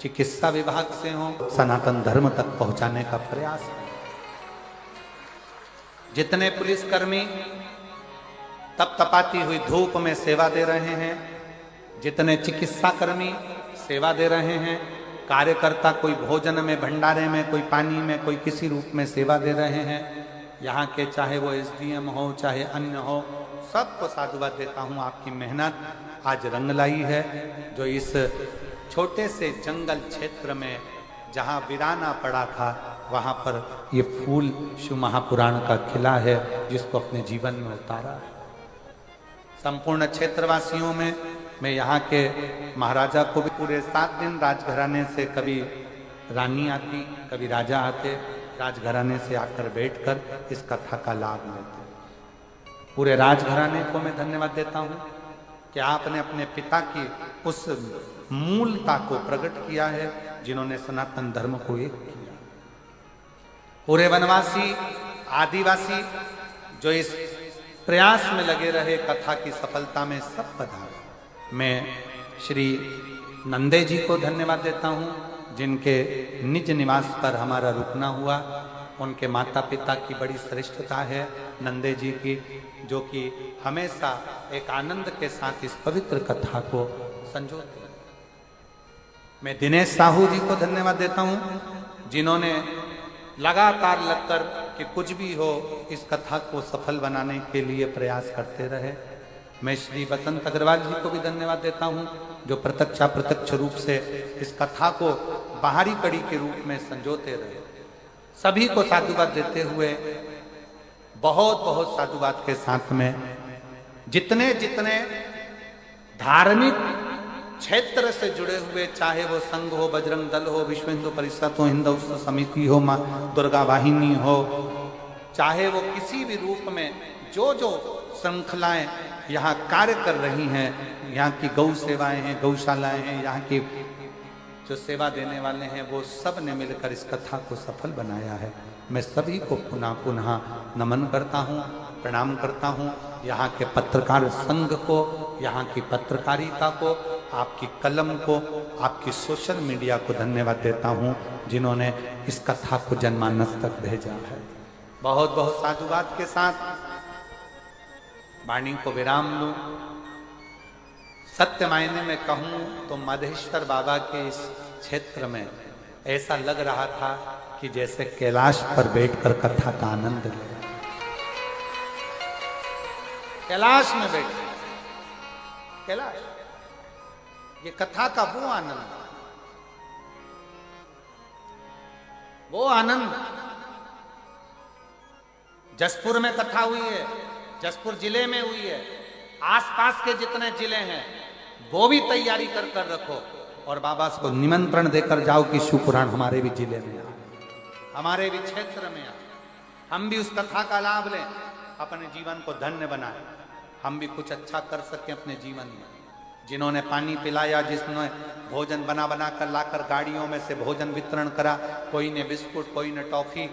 चिकित्सा विभाग से हों, सनातन धर्म तक पहुंचाने का प्रयास है। जितने पुलिसकर्मी तप तपाती हुई धूप में सेवा दे रहे हैं, जितने चिकित्सा कर्मी सेवा दे रहे हैं, कार्यकर्ता कोई भोजन में, भंडारे में, कोई पानी में, कोई किसी रूप में सेवा दे रहे हैं, यहाँ के चाहे वो एसडीएम हो, चाहे अन्य हो, सबको साधुवाद देता हूँ। आपकी मेहनत आज रंग लाई है, जो इस छोटे से जंगल क्षेत्र में जहाँ वीराना पड़ा था, वहाँ पर ये फूल शिव महापुराण का खिला है, जिसको अपने जीवन में उतारा है। संपूर्ण क्षेत्रवासियों में मैं यहाँ के महाराजा को भी पूरे 7 दिन राजघराने से कभी रानी आती, कभी राजा आते, राजघराने से आकर बैठकर इस कथा का लाभ लेते। पूरे राजघराने को मैं धन्यवाद देता हूँ कि आपने अपने पिता की उस मूलता को प्रकट किया है, जिन्होंने सनातन धर्म को एक किया। पूरे वनवासी, आदिवासी जो इस प्रयास में लगे रहे कथा की सफलता में, सब पधारे। मैं श्री नंदे जी को धन्यवाद देता हूँ, जिनके निज निवास पर हमारा रुकना हुआ। उनके माता पिता की बड़ी श्रेष्ठता है नंदे जी की, जो कि हमेशा एक आनंद के साथ इस पवित्र कथा को संजोते हैं। मैं दिनेश साहू जी को धन्यवाद देता हूँ, जिन्होंने लगातार लगकर कि कुछ भी हो इस कथा को सफल बनाने के लिए प्रयास करते रहे। मैं श्री बसंत अग्रवाल जी को भी धन्यवाद देता हूँ, जो प्रत्यक्ष रूप से इस कथा को बाहरी कड़ी के रूप में संजोते रहे। सभी को साधुवाद देते हुए, बहुत बहुत साधुवाद के साथ में जितने जितने धार्मिक क्षेत्र से जुड़े हुए, चाहे वो संघ हो, बजरंग दल हो, विश्व हिंदू परिषद हो, हिंदू समिति हो, माँ दुर्गा वाहिनी हो, चाहे वो किसी भी रूप में जो जो श्रृंखलाएं यहाँ कार्य कर रही हैं, यहाँ की गौ सेवाएं हैं, गौशालाएं हैं, यहाँ की जो सेवा देने वाले हैं, वो सब ने मिलकर इस कथा को सफल बनाया है। मैं सभी को पुनः पुनः नमन करता हूँ, प्रणाम करता हूँ। यहाँ के पत्रकार संघ को, यहाँ की पत्रकारिता को, आपकी कलम को, आपकी सोशल मीडिया को धन्यवाद देता हूँ, जिन्होंने इस कथा को जनमानस तक भेजा है। बहुत बहुत साधुवाद के साथ वाणी को विराम लूं। सत्य मायने में कहूं तो मधेश्वर बाबा के इस क्षेत्र में ऐसा लग रहा था कि जैसे कैलाश पर बैठकर कथा का आनंद ले रहे। कैलाश में बैठ, कैलाश, ये कथा का वो आनंद, वो आनंद। जसपुर में कथा हुई है, जसपुर जिले में हुई है, आसपास के जितने जिले हैं वो भी तैयारी कर कर रखो और बाबा को निमंत्रण देकर जाओ कि शिव पुराण हमारे भी जिले में आए, हमारे भी क्षेत्र में आए। हम भी उस कथा का लाभ लें, अपने जीवन को धन्य बनाएं, हम भी कुछ अच्छा कर सकें अपने जीवन में। जिन्होंने पानी पिलाया, जिसने भोजन बना बना कर लाकर गाड़ियों में से भोजन वितरण करा, कोई ने बिस्कुट, कोई ने टॉफी,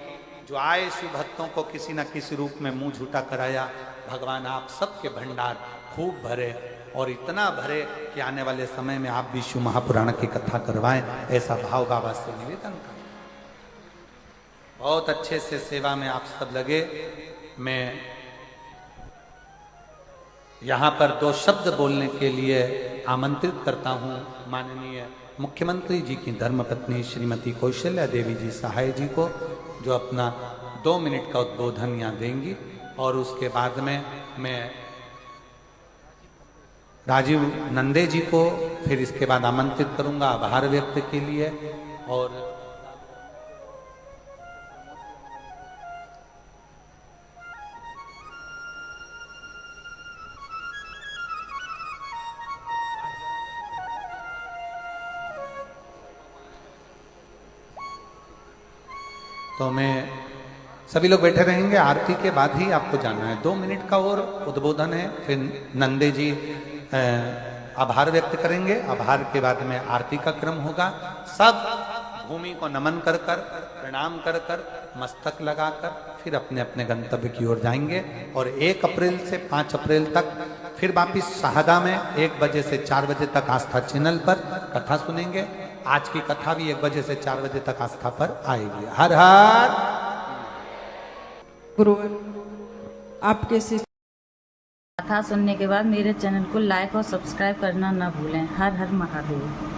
जो आए शिव भक्तों को किसी न किसी रूप में मुंह झूठा कराया। भगवान आप सबके भंडार खूब भरे और इतना भरे कि आने वाले समय में आप भी शिव महापुराण की कथा करवाएं, ऐसा भाव बाबा से निवेदन करें। बहुत अच्छे से सेवा में आप सब लगे। मैं यहाँ पर 2 शब्द बोलने के लिए आमंत्रित करता हूँ माननीय मुख्यमंत्री जी की धर्मपत्नी श्रीमती कौशल्या देवी जी सहाय जी को, जो अपना 2 मिनट का उद्बोधन यहाँ देंगी। और उसके बाद में मैं राजीव नंदे जी को फिर इसके बाद आमंत्रित करूंगा आभार व्यक्त के लिए। और तो मैं, सभी लोग बैठे रहेंगे। आरती के बाद ही आपको जाना है। 2 मिनट का और उद्बोधन है, फिर नंदे जी आभार व्यक्त करेंगे। आभार के बाद में आरती का क्रम होगा। सब भूमि को नमन कर कर, प्रणाम कर कर, मस्तक लगाकर फिर अपने अपने गंतव्य की ओर जाएंगे। और 1 अप्रैल से 5 अप्रैल तक फिर वापिस शाहदा में 1 बजे से 4 बजे तक आस्था चैनल पर कथा सुनेंगे। आज की कथा भी 1 बजे से 4 बजे तक आस्था पर आएगी। हर हर गुरुवर, आपके कथा सुनने के बाद मेरे चैनल को लाइक और सब्सक्राइब करना ना भूलें। हर हर महादेव।